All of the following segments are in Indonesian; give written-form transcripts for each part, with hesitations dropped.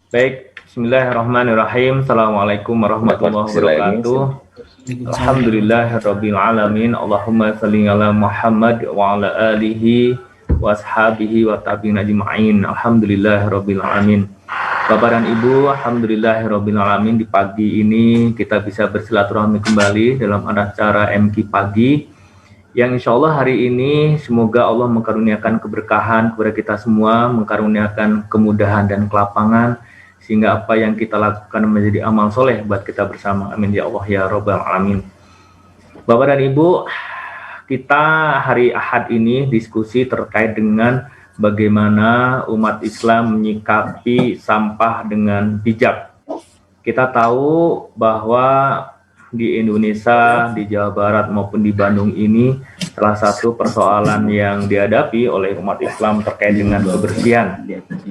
Baik, bismillahirrahmanirrahim. Assalamualaikum warahmatullahi wabarakatuh. Alhamdulillahirabbil alamin. Allahumma shalli ala Muhammad wa ala alihi wa ashabihi wa tabi'in ajma'in. Alhamdulillahirabbil alamin. Bapak dan Ibu, alhamdulillahirabbil alamin. Di pagi ini kita bisa bersilaturahmi kembali dalam acara MQ Pagi yang insya Allah hari ini semoga Allah mengkaruniakan keberkahan kepada kita semua, mengkaruniakan kemudahan dan kelapangan, sehingga apa yang kita lakukan menjadi amal soleh buat kita bersama. Amin ya Allah ya Rabbal Alamin. Bapak dan Ibu, kita hari Ahad ini diskusi terkait dengan bagaimana umat Islam menyikapi sampah dengan bijak. Kita tahu bahwa di Indonesia, di Jawa Barat maupun di Bandung ini salah satu persoalan yang dihadapi oleh umat Islam terkait dengan kebersihan,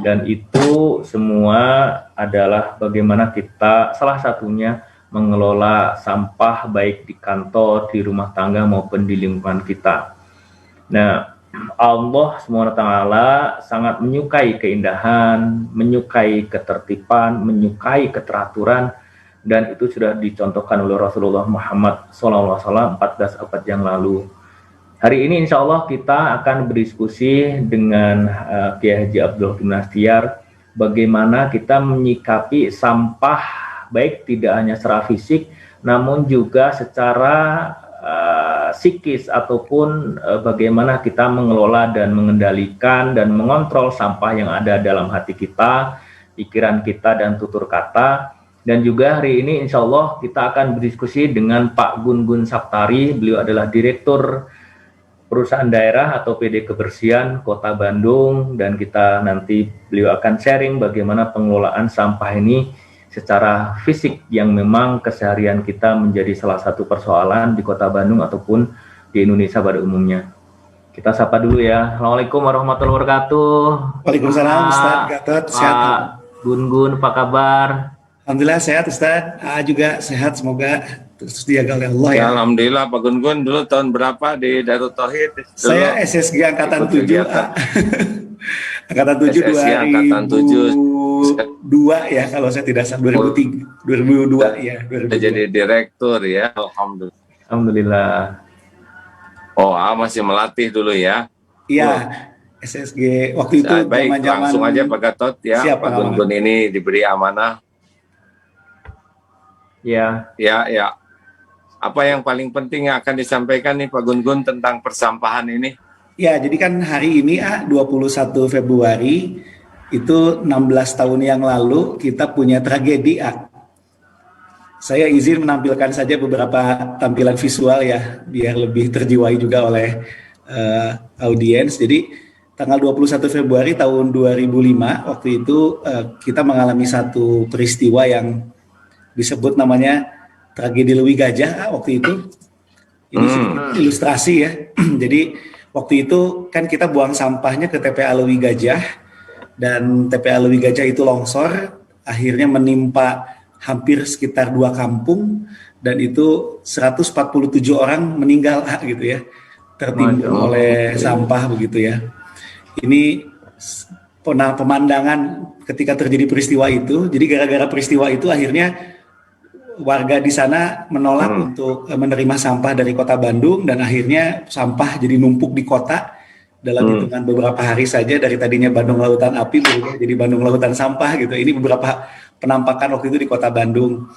dan itu semua adalah bagaimana kita salah satunya mengelola sampah baik di kantor, di rumah tangga maupun di lingkungan kita. Nah, Allah SWT sangat menyukai keindahan, menyukai ketertiban, menyukai keteraturan, dan itu sudah dicontohkan oleh Rasulullah Muhammad SAW 14 abad yang lalu. Hari ini insya Allah kita akan berdiskusi dengan Kiai Haji Abdul Hakim Nastiar bagaimana kita menyikapi sampah baik tidak hanya secara fisik namun juga secara psikis, ataupun bagaimana kita mengelola dan mengendalikan dan mengontrol sampah yang ada dalam hati kita, pikiran kita dan tutur kata. Dan juga hari ini insya Allah kita akan berdiskusi dengan Pak Gun-Gun Saptari. Beliau adalah Direktur Perusahaan Daerah atau PD Kebersihan Kota Bandung, dan kita nanti beliau akan sharing bagaimana pengelolaan sampah ini secara fisik yang memang keseharian kita menjadi salah satu persoalan di Kota Bandung ataupun di Indonesia pada umumnya. Kita sapa dulu ya. Assalamualaikum warahmatullahi wabarakatuh. Waalaikumsalam Ustaz Gatot. Sehat. Gun-Gun, apa kabar? Alhamdulillah sehat Ustaz. Juga sehat, semoga terus dijaga oleh Allah ya. Alhamdulillah. Pak Gun-Gun dulu tahun berapa di Darut Tauhid? Saya SSG Angkatan 7. Angkatan 7 SSG Angkatan 2002 ya, kalau saya tidak salah 2002 ya. 2002. Jadi direktur ya. Alhamdulillah. Oh, masih melatih dulu ya. Iya. SSG waktu itu baik, langsung aja Pak Gatot ya. Siap, Pak Gun-Gun ini diberi amanah. Ya. Apa yang paling penting yang akan disampaikan nih Pak Gun-Gun tentang persampahan ini? Ya, jadi kan hari ini 21 Februari itu 16 tahun yang lalu kita punya tragedi Saya izin menampilkan saja beberapa tampilan visual ya, biar lebih terjiwai juga oleh audiens. Jadi tanggal 21 Februari tahun 2005 waktu itu kita mengalami satu peristiwa yang disebut namanya tragedi Lewi Gajah waktu itu. Ini ilustrasi ya. Jadi waktu itu kan kita buang sampahnya ke TPA Lewi Gajah, dan TPA Lewi Gajah itu longsor, akhirnya menimpa hampir sekitar 2 kampung, dan itu 147 orang meninggal gitu ya, tertimbun oleh sampah begitu ya. Ini pemandangan ketika terjadi peristiwa itu. Jadi gara-gara peristiwa itu akhirnya warga di sana menolak untuk menerima sampah dari Kota Bandung, dan akhirnya sampah jadi numpuk di kota dalam hitungan beberapa hari saja. Dari tadinya Bandung Lautan Api berubah jadi Bandung Lautan Sampah gitu. Ini beberapa penampakan waktu itu di Kota Bandung.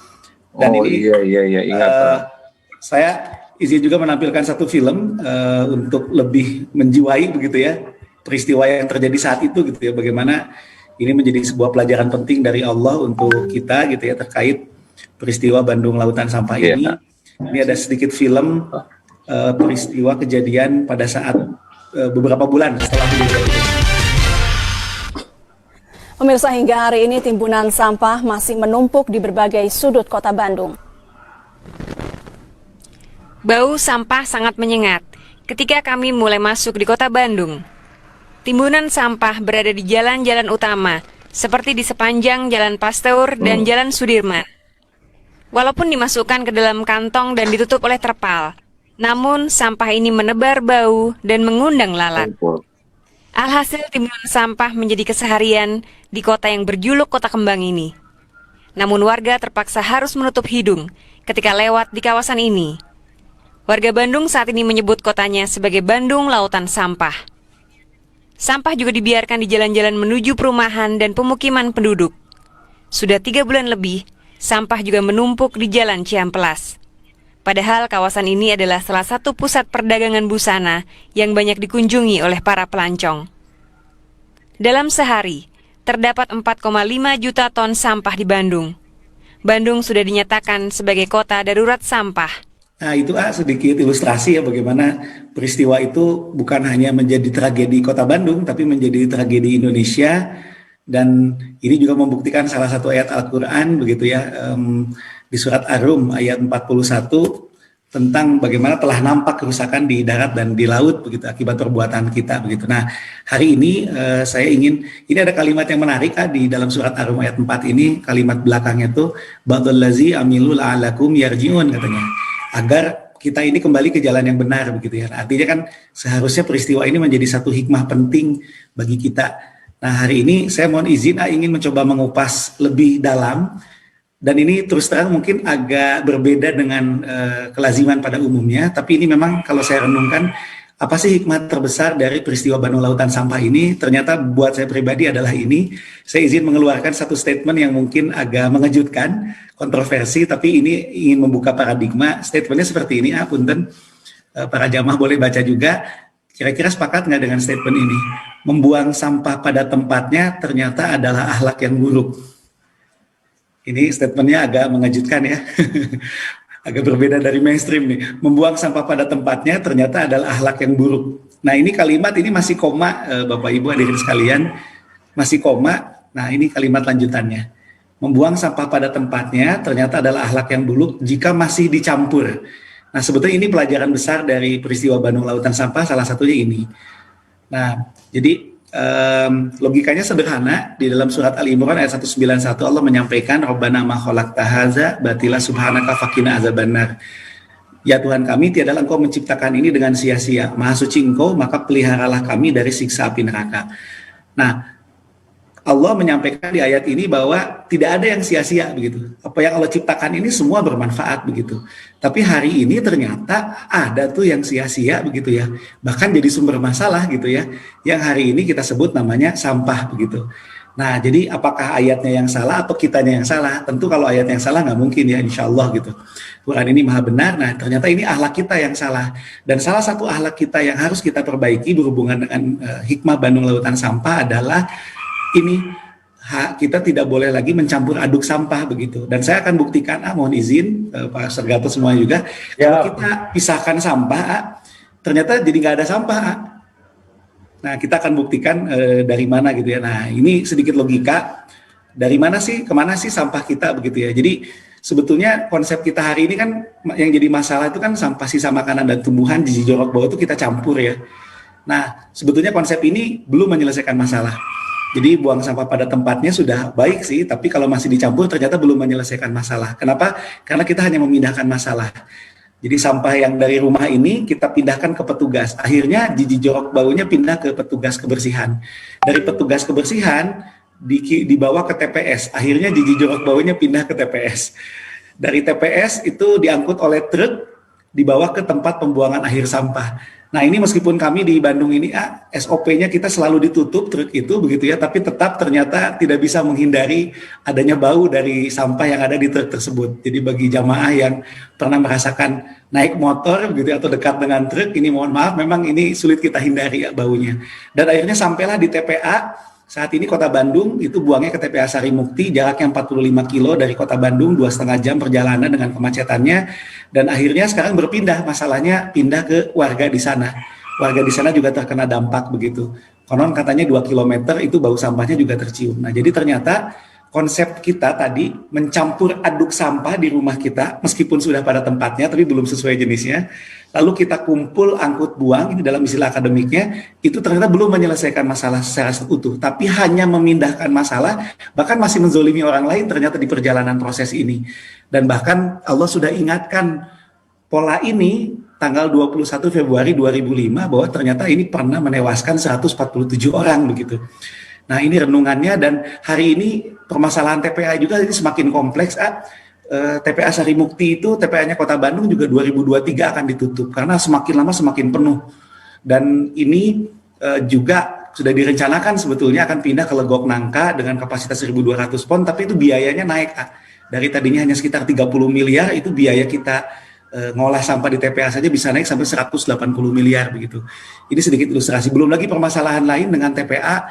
Dan iya ingat. Saya izin juga menampilkan satu film untuk lebih menjiwai begitu ya peristiwa yang terjadi saat itu gitu ya, bagaimana ini menjadi sebuah pelajaran penting dari Allah untuk kita gitu ya terkait peristiwa Bandung Lautan Sampah ini. Ini ada sedikit film peristiwa kejadian pada saat beberapa bulan setelah kejadian itu. Pemirsa, hingga hari ini timbunan sampah masih menumpuk di berbagai sudut Kota Bandung. Bau sampah sangat menyengat ketika kami mulai masuk di Kota Bandung. Timbunan sampah berada di jalan-jalan utama, seperti di sepanjang Jalan Pasteur dan Jalan Sudirman. Walaupun dimasukkan ke dalam kantong dan ditutup oleh terpal, namun sampah ini menebar bau dan mengundang lalat. Alhasil timbunan sampah menjadi keseharian di kota yang berjuluk Kota Kembang ini. Namun warga terpaksa harus menutup hidung ketika lewat di kawasan ini. Warga Bandung saat ini menyebut kotanya sebagai Bandung Lautan Sampah. Sampah juga dibiarkan di jalan-jalan menuju perumahan dan pemukiman penduduk. Sudah 3 bulan lebih, sampah juga menumpuk di Jalan Ciamplas. Padahal kawasan ini adalah salah satu pusat perdagangan busana yang banyak dikunjungi oleh para pelancong. Dalam sehari, terdapat 4,5 juta ton sampah di Bandung. Bandung sudah dinyatakan sebagai kota darurat sampah. Nah itu sedikit ilustrasi ya bagaimana peristiwa itu bukan hanya menjadi tragedi kota Bandung, tapi menjadi tragedi Indonesia. Dan ini juga membuktikan salah satu ayat Al-Quran begitu ya, di surat Ar-Rum ayat 41 tentang bagaimana telah nampak kerusakan di darat dan di laut begitu akibat perbuatan kita begitu. Nah hari ini saya ingin, ini ada kalimat yang menarik di dalam surat Ar-Rum ayat 4 ini, kalimat belakangnya itu ba'dallazi amilu la'alakum yarji'un katanya, agar kita ini kembali ke jalan yang benar begitu ya. Artinya kan seharusnya peristiwa ini menjadi satu hikmah penting bagi kita. Nah hari ini saya mohon izin ingin mencoba mengupas lebih dalam, dan ini terus terang mungkin agak berbeda dengan kelaziman pada umumnya, tapi ini memang kalau saya renungkan apa sih hikmah terbesar dari peristiwa Bandung Lautan Sampah ini, ternyata buat saya pribadi adalah ini. Saya izin mengeluarkan satu statement yang mungkin agak mengejutkan, kontroversi, tapi ini ingin membuka paradigma. Statementnya seperti ini, punten, para jamaah boleh baca juga. Kira-kira sepakat nggak dengan statement ini? Membuang sampah pada tempatnya ternyata adalah akhlak yang buruk. Ini statementnya agak mengejutkan ya. Agak berbeda dari mainstream nih. Membuang sampah pada tempatnya ternyata adalah akhlak yang buruk. Nah ini kalimat ini masih koma, Bapak Ibu hadirin sekalian. Masih koma, nah ini kalimat lanjutannya. Membuang sampah pada tempatnya ternyata adalah akhlak yang buruk jika masih dicampur. Nah sebetulnya ini pelajaran besar dari peristiwa Bandung Lautan Sampah, salah satunya ini. Nah jadi logikanya sederhana. Di dalam surat Al-Imran ayat 191 Allah menyampaikan Rabbana ma khalaqta hadza batila subhanaka faqina azabannar. Ya Tuhan kami, tiadalah Engkau menciptakan ini dengan sia-sia. Maha suci Engkau, maka peliharalah kami dari siksa api neraka. Nah Allah menyampaikan di ayat ini bahwa tidak ada yang sia-sia begitu. Apa yang Allah ciptakan ini semua bermanfaat begitu. Tapi hari ini ternyata ada tuh yang sia-sia begitu ya. Bahkan jadi sumber masalah gitu ya. Yang hari ini kita sebut namanya sampah begitu. Nah jadi apakah ayatnya yang salah atau kitanya yang salah? Tentu kalau ayat yang salah nggak mungkin ya, insya Allah gitu. Quran ini maha benar. Nah ternyata ini akhlak kita yang salah. Dan salah satu akhlak kita yang harus kita perbaiki berhubungan dengan hikmah Bandung Lautan Sampah adalah ini, kita tidak boleh lagi mencampur aduk sampah begitu. Dan saya akan buktikan, mohon izin Pak Sergato semua juga, kalau kita pisahkan sampah, ternyata jadi nggak ada sampah. Nah kita akan buktikan dari mana gitu ya. Nah ini sedikit logika, dari mana sih, kemana sih sampah kita begitu ya. Jadi sebetulnya konsep kita hari ini kan yang jadi masalah itu kan sampah sisa makanan dan tumbuhan, gizi jorok bawah itu kita campur ya. Nah sebetulnya konsep ini belum menyelesaikan masalah. Jadi buang sampah pada tempatnya sudah baik sih, tapi kalau masih dicampur ternyata belum menyelesaikan masalah. Kenapa? Karena kita hanya memindahkan masalah. Jadi sampah yang dari rumah ini kita pindahkan ke petugas. Akhirnya jiji jorok baunya pindah ke petugas kebersihan. Dari petugas kebersihan dibawa ke TPS. Akhirnya jiji jorok baunya pindah ke TPS. Dari TPS itu diangkut oleh truk, dibawa ke tempat pembuangan akhir sampah. Nah ini meskipun kami di Bandung ini SOP-nya kita selalu ditutup truk itu begitu ya, tapi tetap ternyata tidak bisa menghindari adanya bau dari sampah yang ada di truk tersebut. Jadi bagi jamaah yang pernah merasakan naik motor begitu atau dekat dengan truk, ini mohon maaf memang ini sulit kita hindari ya baunya. Dan akhirnya sampailah di TPA. Saat ini Kota Bandung itu buangnya ke TPA Sari Mukti, jaraknya 45 kilo dari Kota Bandung, 2,5 jam perjalanan dengan kemacetannya, dan akhirnya sekarang berpindah, masalahnya pindah ke warga di sana. Warga di sana juga terkena dampak begitu. Konon katanya 2 km itu bau sampahnya juga tercium. Nah jadi ternyata konsep kita tadi mencampur aduk sampah di rumah kita, meskipun sudah pada tempatnya tapi belum sesuai jenisnya, lalu kita kumpul, angkut, buang, ini dalam istilah akademiknya, itu ternyata belum menyelesaikan masalah secara utuh, tapi hanya memindahkan masalah, bahkan masih menzolimi orang lain ternyata di perjalanan proses ini. Dan bahkan Allah sudah ingatkan pola ini tanggal 21 Februari 2005 bahwa ternyata ini pernah menewaskan 147 orang begitu. Nah ini renungannya, dan hari ini permasalahan TPA juga ini semakin kompleks. TPA Sarimukti itu TPA-nya Kota Bandung juga 2023 akan ditutup karena semakin lama semakin penuh. Dan ini juga sudah direncanakan sebetulnya akan pindah ke Legok Nangka dengan kapasitas 1.200 pon, tapi itu biayanya naik. Dari tadinya hanya sekitar 30 miliar, itu biaya kita ngolah sampah di TPA saja bisa naik sampai 180 miliar begitu. Ini sedikit ilustrasi. Belum lagi permasalahan lain dengan TPA.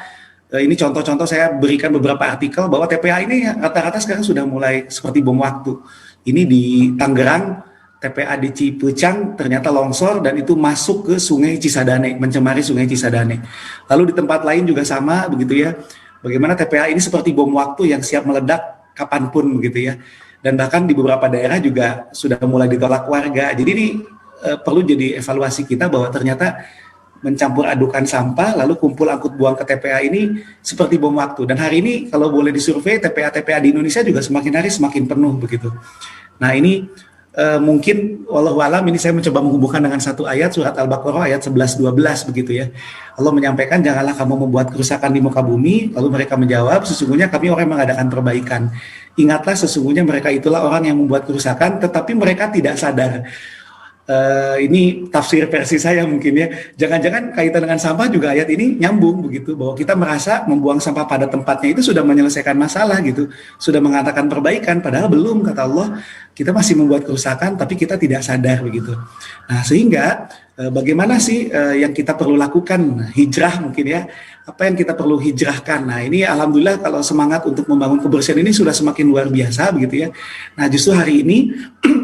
Ini contoh-contoh, saya berikan beberapa artikel bahwa TPA ini rata-rata sekarang sudah mulai seperti bom waktu. Ini di Tangerang, TPA di Cipecang ternyata longsor dan itu masuk ke Sungai Cisadane, mencemari Sungai Cisadane. Lalu di tempat lain juga sama begitu ya. Bagaimana TPA ini seperti bom waktu yang siap meledak kapanpun begitu ya. Dan bahkan di beberapa daerah juga sudah mulai ditolak warga. Jadi ini perlu jadi evaluasi kita bahwa ternyata mencampur adukan sampah lalu kumpul angkut buang ke TPA ini seperti bom waktu. Dan hari ini kalau boleh disurvei TPA-TPA di Indonesia juga semakin hari semakin penuh begitu. Nah ini mungkin wallahualam ini saya mencoba menghubungkan dengan satu ayat surat Al-Baqarah ayat 11-12 begitu ya. Allah menyampaikan janganlah kamu membuat kerusakan di muka bumi, lalu mereka menjawab sesungguhnya kami orang yang mengadakan perbaikan. Ingatlah sesungguhnya mereka itulah orang yang membuat kerusakan tetapi mereka tidak sadar. Ini tafsir versi saya mungkin ya. Jangan-jangan kaitan dengan sampah juga ayat ini nyambung begitu, bahwa kita merasa membuang sampah pada tempatnya itu sudah menyelesaikan masalah gitu, sudah mengatakan perbaikan, padahal belum, kata Allah. Kita masih membuat kerusakan tapi kita tidak sadar begitu. Nah sehingga bagaimana sih yang kita perlu lakukan? Hijrah mungkin ya. Apa yang kita perlu hijrahkan? Nah ini alhamdulillah kalau semangat untuk membangun kebersihan ini sudah semakin luar biasa begitu ya. Nah justru hari ini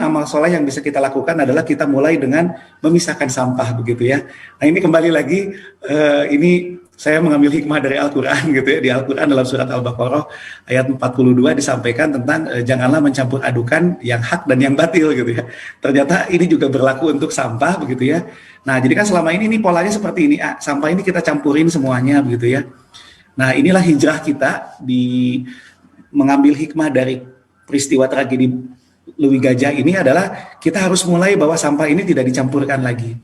amal soleh yang bisa kita lakukan adalah kita mulai dengan memisahkan sampah begitu ya. Nah ini kembali lagi ini saya mengambil hikmah dari Al-Quran gitu ya. Di Al-Quran dalam surat Al-Baqarah ayat 42 disampaikan tentang janganlah mencampur adukan yang hak dan yang batil gitu ya. Ternyata ini juga berlaku untuk sampah begitu ya. Nah jadi kan selama ini polanya seperti ini, sampah ini kita campurin semuanya begitu ya. Nah inilah hijrah kita di mengambil hikmah dari peristiwa tragedi Lewi Gajah ini adalah kita harus mulai bahwa sampah ini tidak dicampurkan lagi,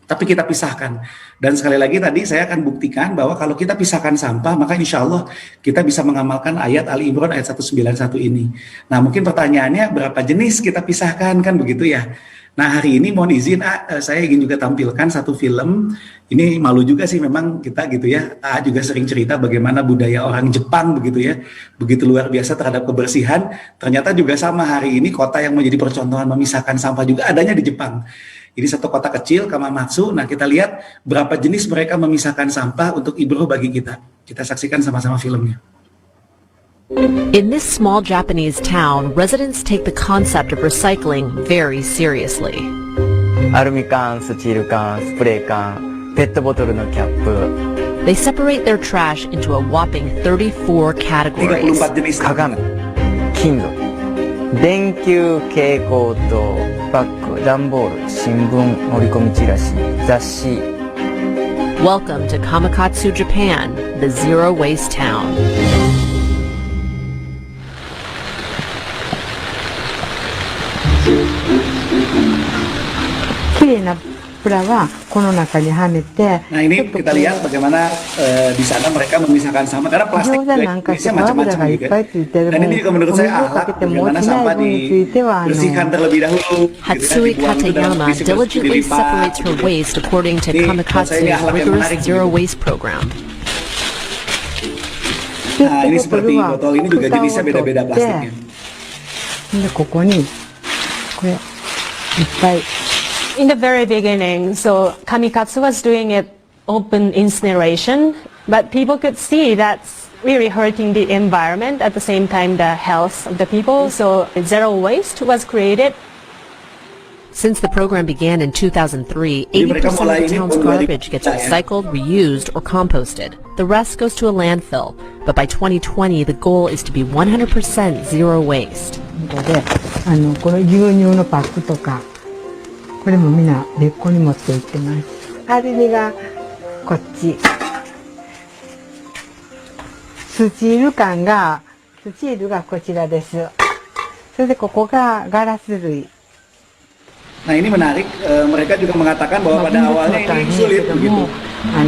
tapi kita pisahkan. Dan sekali lagi tadi saya akan buktikan bahwa kalau kita pisahkan sampah, maka insya Allah kita bisa mengamalkan ayat Ali Imran ayat 191 ini. Nah mungkin pertanyaannya berapa jenis kita pisahkan kan begitu ya. Nah hari ini mohon izin saya ingin juga tampilkan satu film. Ini malu juga sih memang kita gitu ya. Juga sering cerita bagaimana budaya orang Jepang begitu ya. Begitu luar biasa terhadap kebersihan. Ternyata juga sama hari ini kota yang menjadi percontohan memisahkan sampah juga adanya di Jepang. Ini satu kota kecil, Kamamatsu. Nah kita lihat berapa jenis mereka memisahkan sampah untuk ibroh bagi kita. Kita saksikan sama-sama filmnya. In this small Japanese town, residents take the concept of recycling very seriously. アルミ缶、スチール缶、スプレー缶、ペットボトルのキャップ。 They separate their trash into a whopping 34 categories. 34 jenis. 鏡、金属、電球、蛍光灯、バッグ、段ボール、新聞、折り込みチラシ、雑誌。 Welcome to Kamakatsu, Japan, the zero waste town. 綺麗なプラはこの中にはめて。 Nah ini kita lihat bagaimana di sana mereka memisahkan sampah karena plastik di Indonesia macam-macam juga. Dan ini juga menurut saya alat bagaimana sampah dibersihkan terlebih dahulu. Hatsui Katayama diligently separates her waste according to Kamakatsu's rigorous zero waste program. Nah ini seperti botol ini juga jenisnya beda-beda plastiknya. でここにこれいっぱい。 In the very beginning, so Kamikatsu was doing it open incineration, but people could see that's really hurting the environment, at the same time the health of the people, so zero waste was created. Since the program began in 2003, 80% of the town's garbage gets recycled, reused, or composted. The rest goes to a landfill, but by 2020 the goal is to be 100% zero waste. この牛乳のパックとかこれもみんな根っこに持って行ってます。アルミがこっち、スチール缶がスチールがこちらです。それでここがガラス類。Nah ini menarik, mereka juga mengatakan bahwa pada awalnya ini sulit begitu,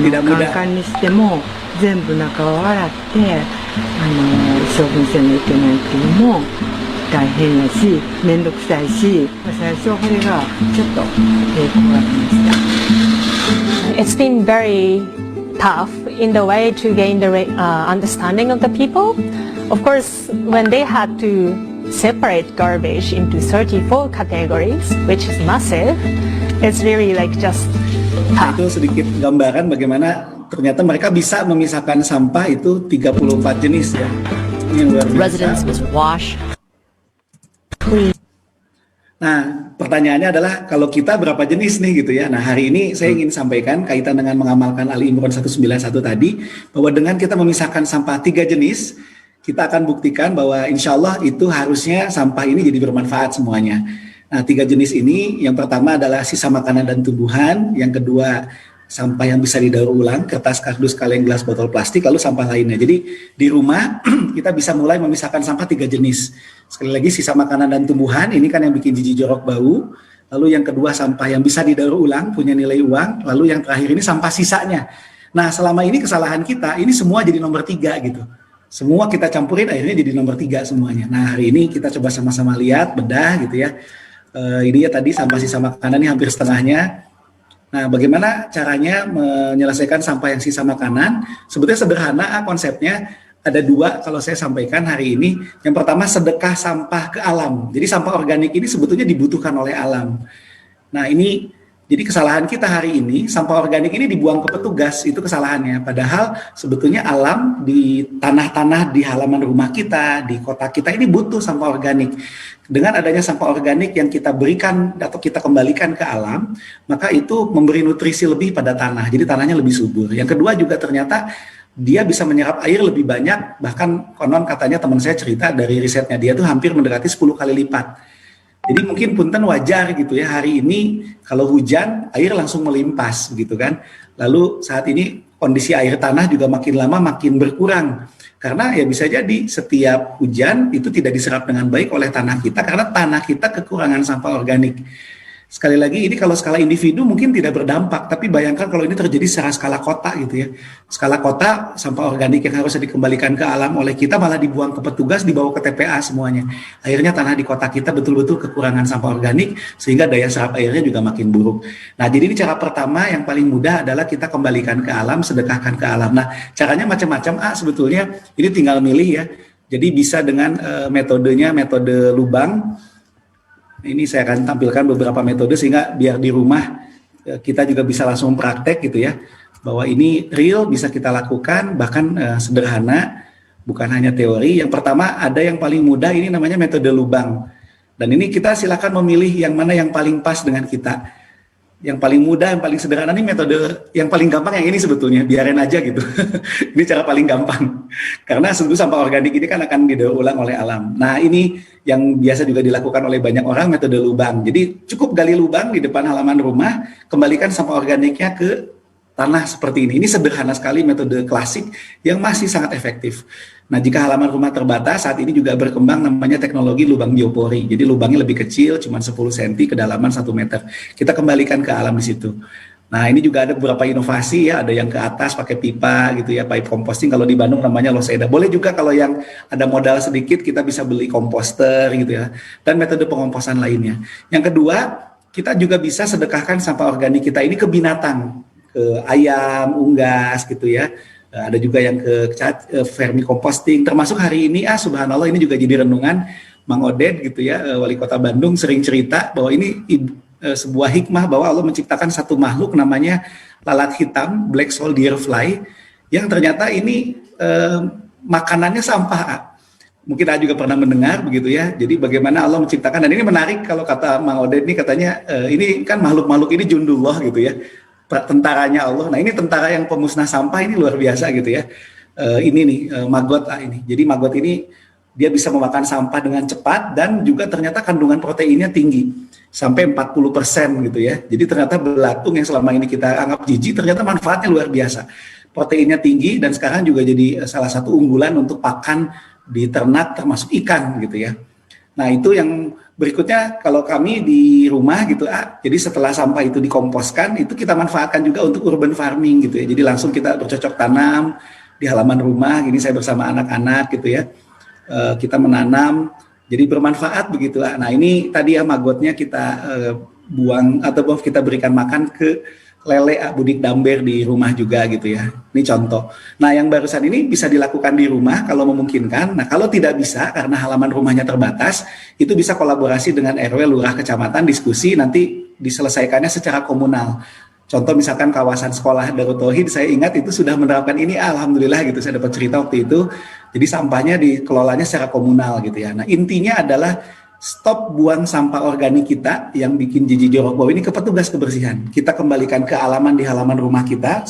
tidak mudah. カンカンにしても全部中を洗って処分せないといけないっていうのも大変やし面倒くさいし最初これがちょっと抵抗がありました。 It's been very tough in the way to gain the understanding of the people. Of course, when they had to separate garbage into 34 categories, which is massive, it's really like just Nah, itu sedikit gambaran bagaimana ternyata mereka bisa memisahkan sampah itu 34 jenis ya. Ini yang luar biasa. Residents must wash, clean. Nah, pertanyaannya adalah kalau kita berapa jenis nih gitu ya. Nah, hari ini saya ingin sampaikan kaitan dengan mengamalkan Ali Imran 191 tadi, bahwa dengan kita memisahkan sampah 3 jenis, kita akan buktikan bahwa insya Allah itu harusnya sampah ini jadi bermanfaat semuanya. Nah, 3 jenis ini, yang pertama adalah sisa makanan dan tumbuhan, yang kedua sampah yang bisa didaur ulang, kertas, kardus, kaleng, gelas, botol plastik, lalu sampah lainnya. Jadi di rumah kita bisa mulai memisahkan sampah 3 jenis. Sekali lagi sisa makanan dan tumbuhan, ini kan yang bikin jijik jorok bau. Lalu yang kedua sampah yang bisa didaur ulang, punya nilai uang. Lalu yang terakhir ini sampah sisanya. Nah, selama ini kesalahan kita, ini semua jadi nomor 3 gitu. Semua kita campurin akhirnya jadi nomor 3 semuanya. Nah, hari ini kita coba sama-sama lihat, bedah gitu ya. Ini ya tadi sampah sisa makanan ini hampir setengahnya. Nah, bagaimana caranya menyelesaikan sampah yang sisa makanan? Sebetulnya sederhana konsepnya. Ada 2 kalau saya sampaikan hari ini. Yang pertama sedekah sampah ke alam. Jadi sampah organik ini sebetulnya dibutuhkan oleh alam. Nah, ini jadi kesalahan kita hari ini, sampah organik ini dibuang ke petugas, itu kesalahannya. Padahal sebetulnya alam di tanah-tanah di halaman rumah kita, di kota kita ini butuh sampah organik. Dengan adanya sampah organik yang kita berikan atau kita kembalikan ke alam, maka itu memberi nutrisi lebih pada tanah, jadi tanahnya lebih subur. Yang kedua juga ternyata dia bisa menyerap air lebih banyak, bahkan konon katanya teman saya cerita dari risetnya dia tuh hampir mendekati 10 kali lipat. Jadi mungkin punten wajar gitu ya, hari ini kalau hujan air langsung melimpas gitu kan. Lalu saat ini kondisi air tanah juga makin lama makin berkurang. Karena ya bisa jadi setiap hujan itu tidak diserap dengan baik oleh tanah kita karena tanah kita kekurangan sampah organik. Sekali lagi ini kalau skala individu mungkin tidak berdampak, tapi bayangkan kalau ini terjadi secara skala kota gitu ya. Skala kota, sampah organik yang harusnya dikembalikan ke alam oleh kita malah dibuang ke petugas, dibawa ke TPA semuanya. Akhirnya tanah di kota kita betul-betul kekurangan sampah organik, sehingga daya serap airnya juga makin buruk. Nah, jadi ini cara pertama yang paling mudah adalah kita kembalikan ke alam, sedekahkan ke alam. Nah, caranya macam-macam, sebetulnya ini tinggal milih ya. Jadi bisa dengan metodenya, metode lubang. Ini saya akan tampilkan beberapa metode sehingga biar di rumah kita juga bisa langsung praktek gitu ya. Bahwa ini real bisa kita lakukan bahkan sederhana, bukan hanya teori. Yang pertama ada yang paling mudah ini namanya metode lubang. Dan ini kita silakan memilih yang mana yang paling pas dengan kita. Yang paling mudah, yang paling sederhana ini metode yang paling gampang yang ini sebetulnya, biarin aja gitu. Ini cara paling gampang. Karena sebetulnya sampah organik ini kan akan didaur ulang oleh alam. Nah, ini yang biasa juga dilakukan oleh banyak orang, metode lubang. Jadi cukup gali lubang di depan halaman rumah, kembalikan sampah organiknya ke tanah seperti ini. Ini sederhana sekali, metode klasik yang masih sangat efektif. Nah, jika halaman rumah terbatas, saat ini juga berkembang namanya teknologi lubang biopori. Jadi lubangnya lebih kecil, cuma 10 cm, kedalaman 1 meter. Kita kembalikan ke alam di situ. Nah, ini juga ada beberapa inovasi ya, ada yang ke atas pakai pipa gitu ya, pipe composting. Kalau di Bandung namanya loseda. Boleh juga kalau yang ada modal sedikit, kita bisa beli komposter gitu ya. Dan metode pengomposan lainnya. Yang kedua, kita juga bisa sedekahkan sampah organik kita ini ke binatang. Ke ayam, unggas gitu ya. Ada juga yang ke vermicomposting, termasuk hari ini subhanallah ini juga jadi renungan Mang Oded gitu ya, wali kota Bandung sering cerita bahwa ini sebuah hikmah bahwa Allah menciptakan satu makhluk namanya lalat hitam, black soldier fly, yang ternyata ini makanannya sampah. Mungkin Anda juga pernah mendengar begitu ya. Jadi bagaimana Allah menciptakan, dan ini menarik kalau kata Mang Oded ini katanya ini kan makhluk-makhluk ini jundullah gitu ya. Tentaranya Allah. Nah, ini tentara yang pemusnah sampah ini luar biasa gitu ya. Ini nih maggot ini. Jadi maggot ini dia bisa memakan sampah dengan cepat dan juga ternyata kandungan proteinnya tinggi sampai 40% gitu ya. Jadi ternyata belatung yang selama ini kita anggap jijik ternyata manfaatnya luar biasa. Proteinnya tinggi dan sekarang juga jadi salah satu unggulan untuk pakan di ternak termasuk ikan gitu ya. Nah itu yang berikutnya kalau kami di rumah gitu, jadi setelah sampah itu dikomposkan, itu kita manfaatkan juga untuk urban farming gitu ya. Jadi langsung kita bercocok tanam di halaman rumah, gini saya bersama anak-anak gitu ya. Kita menanam, jadi bermanfaat begitu. Nah ini tadi ya magotnya kita buang atau kita berikan makan ke lele budik damber di rumah juga gitu ya. Ini contoh. Nah yang barusan ini bisa dilakukan di rumah kalau memungkinkan. Nah kalau tidak bisa karena halaman rumahnya terbatas, itu bisa kolaborasi dengan RW, lurah, kecamatan, diskusi, nanti diselesaikannya secara komunal. Contoh misalkan kawasan sekolah Darut Tauhid, saya ingat itu sudah menerapkan ini, alhamdulillah gitu. Saya dapat cerita waktu itu. Jadi sampahnya dikelolanya secara komunal gitu ya. Nah intinya adalah stop buang sampah organik kita yang bikin jijik jorok bau ini ke petugas kebersihan. Kita kembalikan ke alaman di halaman rumah kita,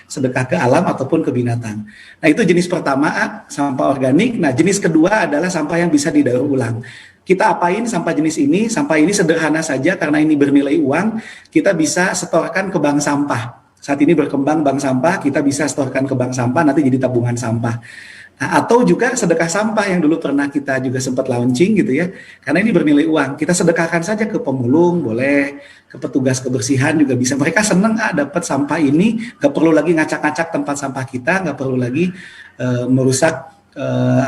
sedekah ke alam ataupun ke binatang. Nah itu jenis pertama, sampah organik. Nah jenis kedua adalah sampah yang bisa didaur ulang. Kita apain sampah jenis ini? Sampah ini sederhana saja karena ini bernilai uang, kita bisa setorkan ke bank sampah. Saat ini berkembang bank sampah, kita bisa setorkan ke bank sampah, nanti jadi tabungan sampah. Nah, atau juga sedekah sampah yang dulu pernah kita juga sempat launching gitu ya, karena ini bernilai uang, kita sedekahkan saja ke pemulung, boleh ke petugas kebersihan juga bisa. Mereka seneng dapat sampah ini, gak perlu lagi ngacak-ngacak tempat sampah kita, gak perlu lagi merusak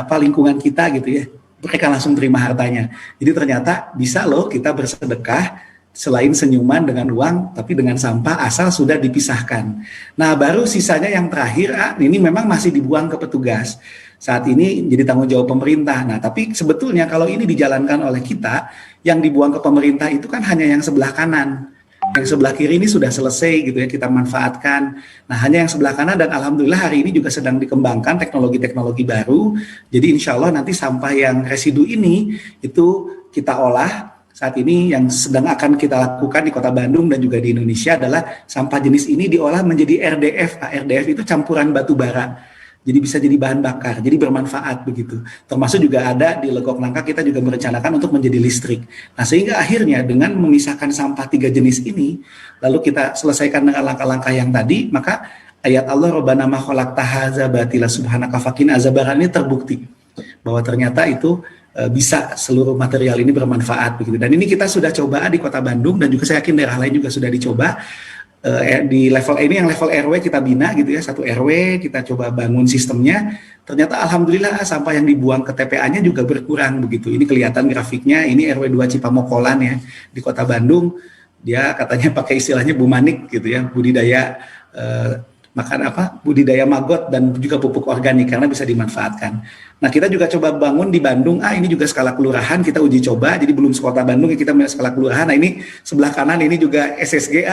lingkungan kita gitu ya. Mereka langsung terima hartanya. Jadi ternyata bisa loh kita bersedekah selain senyuman dengan uang, tapi dengan sampah asal sudah dipisahkan. Nah baru sisanya yang terakhir, ini memang masih dibuang ke petugas. Saat ini jadi tanggung jawab pemerintah. Nah tapi sebetulnya kalau ini dijalankan oleh kita, yang dibuang ke pemerintah itu kan hanya yang sebelah kanan. Yang sebelah kiri ini sudah selesai gitu ya, kita manfaatkan. Nah hanya yang sebelah kanan, dan alhamdulillah hari ini juga sedang dikembangkan teknologi-teknologi baru. Jadi insya Allah nanti sampah yang residu ini itu kita olah. Saat ini yang sedang akan kita lakukan di Kota Bandung dan juga di Indonesia adalah sampah jenis ini diolah menjadi RDF. RDF itu campuran batu bara. Jadi bisa jadi bahan bakar, jadi bermanfaat begitu. Termasuk juga ada di Legok Nangka kita juga merencanakan untuk menjadi listrik. Nah sehingga akhirnya dengan memisahkan sampah 3 jenis ini, lalu kita selesaikan dengan langkah-langkah yang tadi, maka ayat Allah Rabbana ma khalaqta hadza batila subhanaka faqina azaban ini terbukti bahwa ternyata itu bisa seluruh material ini bermanfaat begitu. Dan ini kita sudah coba di Kota Bandung dan juga saya yakin daerah lain juga sudah dicoba. Di level ini yang level RW kita bina gitu ya, satu RW kita coba bangun sistemnya. Ternyata alhamdulillah sampah yang dibuang ke TPA-nya juga berkurang begitu. Ini kelihatan grafiknya, ini RW 2 Cipamokolan ya di Kota Bandung. Dia katanya pakai istilahnya Bu Manik gitu ya, budidaya budidaya maggot dan juga pupuk organik karena bisa dimanfaatkan. Nah kita juga coba bangun di Bandung, ini juga skala kelurahan kita uji coba, jadi belum sekota Bandung kita skala kelurahan. Nah ini sebelah kanan ini juga SSG,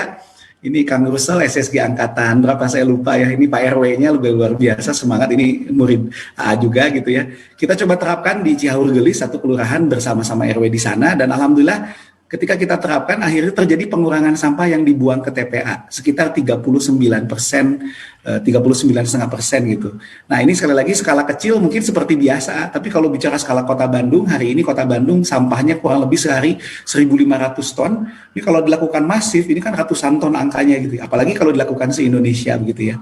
ini Kang Rusel SSG angkatan berapa saya lupa ya, ini Pak RW-nya luar biasa semangat, ini murid AA juga gitu ya. Kita coba terapkan di Cihaur Gelis, satu kelurahan bersama-sama RW di sana, dan alhamdulillah ketika kita terapkan akhirnya terjadi pengurangan sampah yang dibuang ke TPA sekitar 39%, 39,5% gitu. Nah ini sekali lagi skala kecil mungkin seperti biasa, tapi kalau bicara skala Kota Bandung, hari ini Kota Bandung sampahnya kurang lebih sehari 1.500 ton. Ini kalau dilakukan masif ini kan ratusan ton angkanya gitu, apalagi kalau dilakukan se-Indonesia begitu ya.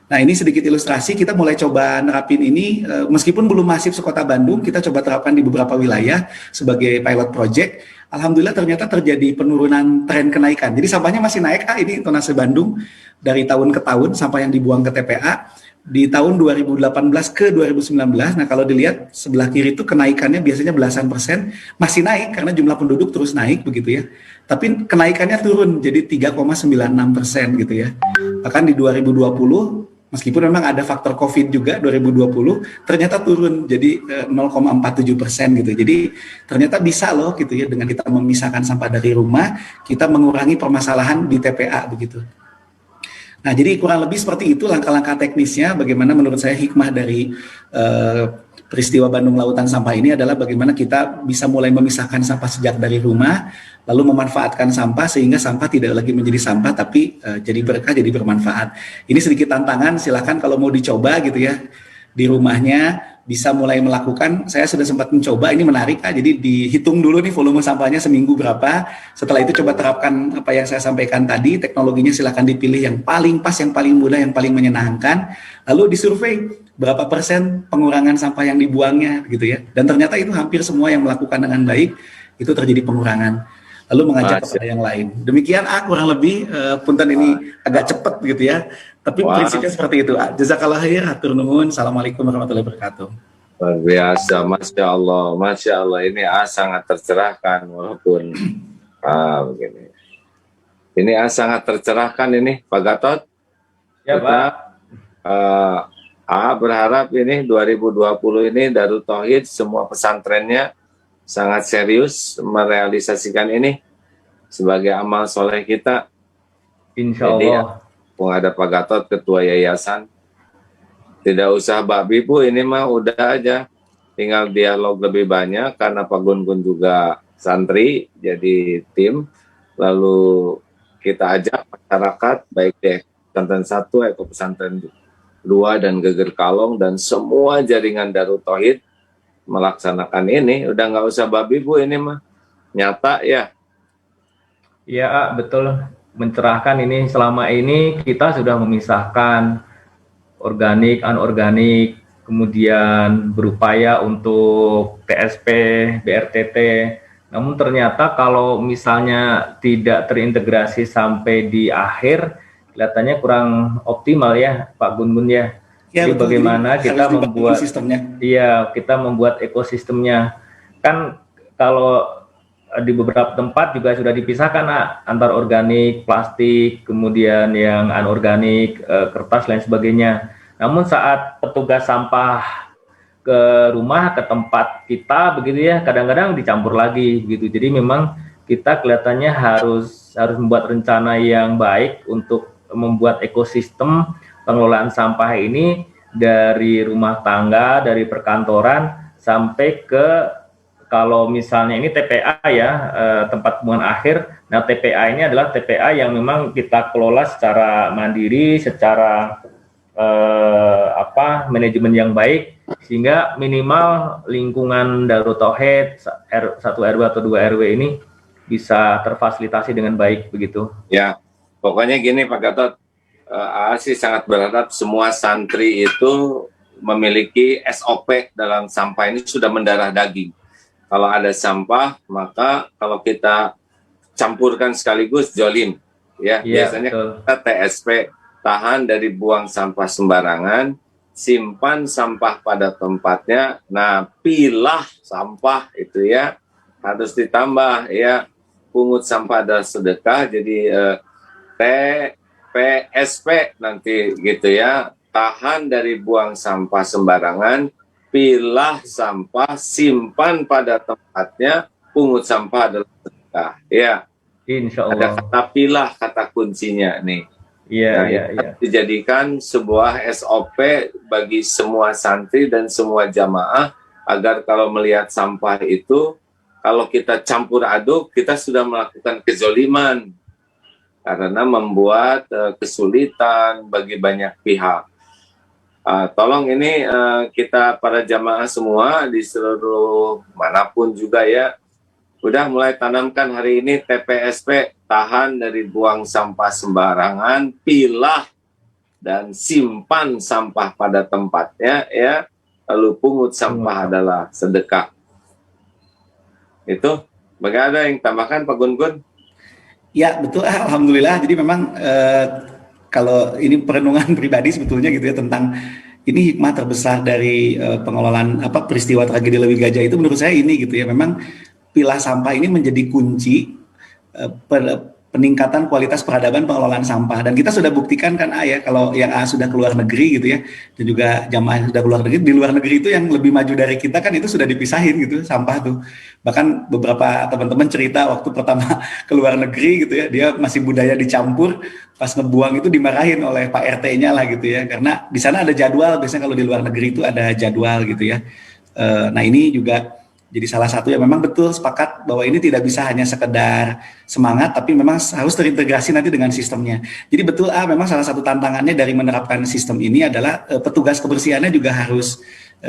Nah ini sedikit ilustrasi, kita mulai coba nerapin ini, meskipun belum masif se-Kota Bandung, kita coba terapkan di beberapa wilayah sebagai pilot project. Alhamdulillah ternyata terjadi penurunan tren kenaikan. Jadi sampahnya masih naik, ini Tonase Bandung dari tahun ke tahun sampah yang dibuang ke TPA di tahun 2018 ke 2019. Nah kalau dilihat sebelah kiri itu kenaikannya biasanya belasan persen, masih naik karena jumlah penduduk terus naik begitu ya. Tapi kenaikannya turun jadi 3,96% gitu ya. Bahkan di 2020 meskipun memang ada faktor COVID juga 2020, ternyata turun jadi 0,47% gitu. Jadi ternyata bisa loh gitu ya, dengan kita memisahkan sampah dari rumah, kita mengurangi permasalahan di TPA begitu. Nah jadi kurang lebih seperti itu langkah-langkah teknisnya, bagaimana menurut saya hikmah dari peristiwa Bandung Lautan Sampah ini adalah bagaimana kita bisa mulai memisahkan sampah sejak dari rumah, lalu memanfaatkan sampah sehingga sampah tidak lagi menjadi sampah tapi jadi berkah, jadi bermanfaat. Ini sedikit tantangan, silakan kalau mau dicoba gitu ya di rumahnya, bisa mulai melakukan. Saya sudah sempat mencoba, ini menarik jadi dihitung dulu nih volume sampahnya seminggu berapa, setelah itu coba terapkan apa yang saya sampaikan tadi, teknologinya silakan dipilih yang paling pas, yang paling mudah, yang paling menyenangkan, lalu disurvei berapa persen pengurangan sampah yang dibuangnya gitu ya, dan ternyata itu hampir semua yang melakukan dengan baik itu terjadi pengurangan, lalu mengajak kepada yang lain. Demikian kurang lebih, punten ini agak cepat gitu ya, tapi prinsipnya seperti itu. Jazakallah khair, hatur nuhun. Assalamualaikum warahmatullahi wabarakatuh. Luar biasa, Masya Allah, ini sangat tercerahkan walaupun begini. Ini sangat tercerahkan ini, Pak Gatot. Ya, Pak. Berharap ini 2020 ini Darut Tauhid semua pesantrennya sangat serius merealisasikan ini sebagai amal soleh kita. Insya Allah. Ada Pak Gatot ketua yayasan, tidak usah Mbak Bibu, ini mah udah aja tinggal dialog lebih banyak karena Pak Gun-Gun juga santri jadi tim, lalu kita ajak masyarakat baik di pesantren 1, Eko Pesantren 2 dan Geger Kalong dan semua jaringan Darut Tauhid melaksanakan ini. Udah nggak usah Mbak Bibu, ini mah nyata ya. Iya, betul. Mencerahkan ini, selama ini kita sudah memisahkan organik, anorganik, kemudian berupaya untuk TSP, BRTT. Namun ternyata kalau misalnya tidak terintegrasi sampai di akhir, kelihatannya kurang optimal ya Pak Gun-Gun ya. Jadi bagaimana kita membuat sistemnya? Iya, kita membuat ekosistemnya. Kan kalau di beberapa tempat juga sudah dipisahkan antar organik, plastik, kemudian yang anorganik, kertas lain sebagainya. Namun saat petugas sampah ke rumah, ke tempat kita begitu ya, kadang-kadang dicampur lagi gitu. Jadi memang kita kelihatannya harus membuat rencana yang baik untuk membuat ekosistem pengelolaan sampah ini dari rumah tangga, dari perkantoran sampai ke, kalau misalnya ini TPA ya, tempat pembuangan akhir. Nah, TPA ini adalah TPA yang memang kita kelola secara mandiri, secara manajemen yang baik, sehingga minimal lingkungan Darut Tauhid 1 RW atau 2 RW ini bisa terfasilitasi dengan baik begitu. Ya, pokoknya gini Pak Gatot, sih sangat berharap semua santri itu memiliki SOP dalam sampah ini sudah mendarah daging. Kalau ada sampah, maka kalau kita campurkan sekaligus jolim, ya biasanya betul. Kita TSP, tahan dari buang sampah sembarangan, simpan sampah pada tempatnya. Nah, pilah sampah itu ya harus ditambah ya, pungut sampah adalah sedekah, jadi TPSP nanti gitu ya, tahan dari buang sampah sembarangan, pilah sampah, simpan pada tempatnya, pungut sampah adalah sedekah. Ya, Insya Allah. Ada kata pilah, kata kuncinya nih. Iya. Dijadikan sebuah SOP bagi semua santri dan semua jamaah agar kalau melihat sampah itu, kalau kita campur aduk, kita sudah melakukan kezoliman karena membuat kesulitan bagi banyak pihak. Tolong ini kita para jamaah semua di seluruh manapun juga ya, udah mulai tanamkan hari ini TPSP, tahan dari buang sampah sembarangan, pilah dan simpan sampah pada tempatnya ya, lalu pungut sampah adalah sedekah. Itu, bagaimana, ada yang tambahkan Pak Gun-Gun? Ya betul, alhamdulillah. Jadi memang kalau ini perenungan pribadi sebetulnya gitu ya, tentang ini hikmah terbesar dari pengelolaan peristiwa tragedi Lewi Gajah itu menurut saya ini gitu ya, memang pilah sampah ini menjadi kunci peningkatan kualitas peradaban pengelolaan sampah. Dan kita sudah buktikan kan ya, kalau yang sudah keluar negeri gitu ya, dan juga jamaah yang sudah keluar negeri, di luar negeri itu yang lebih maju dari kita kan itu sudah dipisahin gitu sampah tuh. Bahkan beberapa teman-teman cerita waktu pertama keluar negeri gitu ya, dia masih budaya dicampur, pas ngebuang itu dimarahin oleh Pak RT-nya lah gitu ya, karena di sana ada jadwal, biasanya kalau di luar negeri itu ada jadwal gitu ya. Nah ini juga jadi salah satu yang memang betul sepakat bahwa ini tidak bisa hanya sekedar semangat, tapi memang harus terintegrasi nanti dengan sistemnya. Jadi betul memang salah satu tantangannya dari menerapkan sistem ini adalah petugas kebersihannya juga harus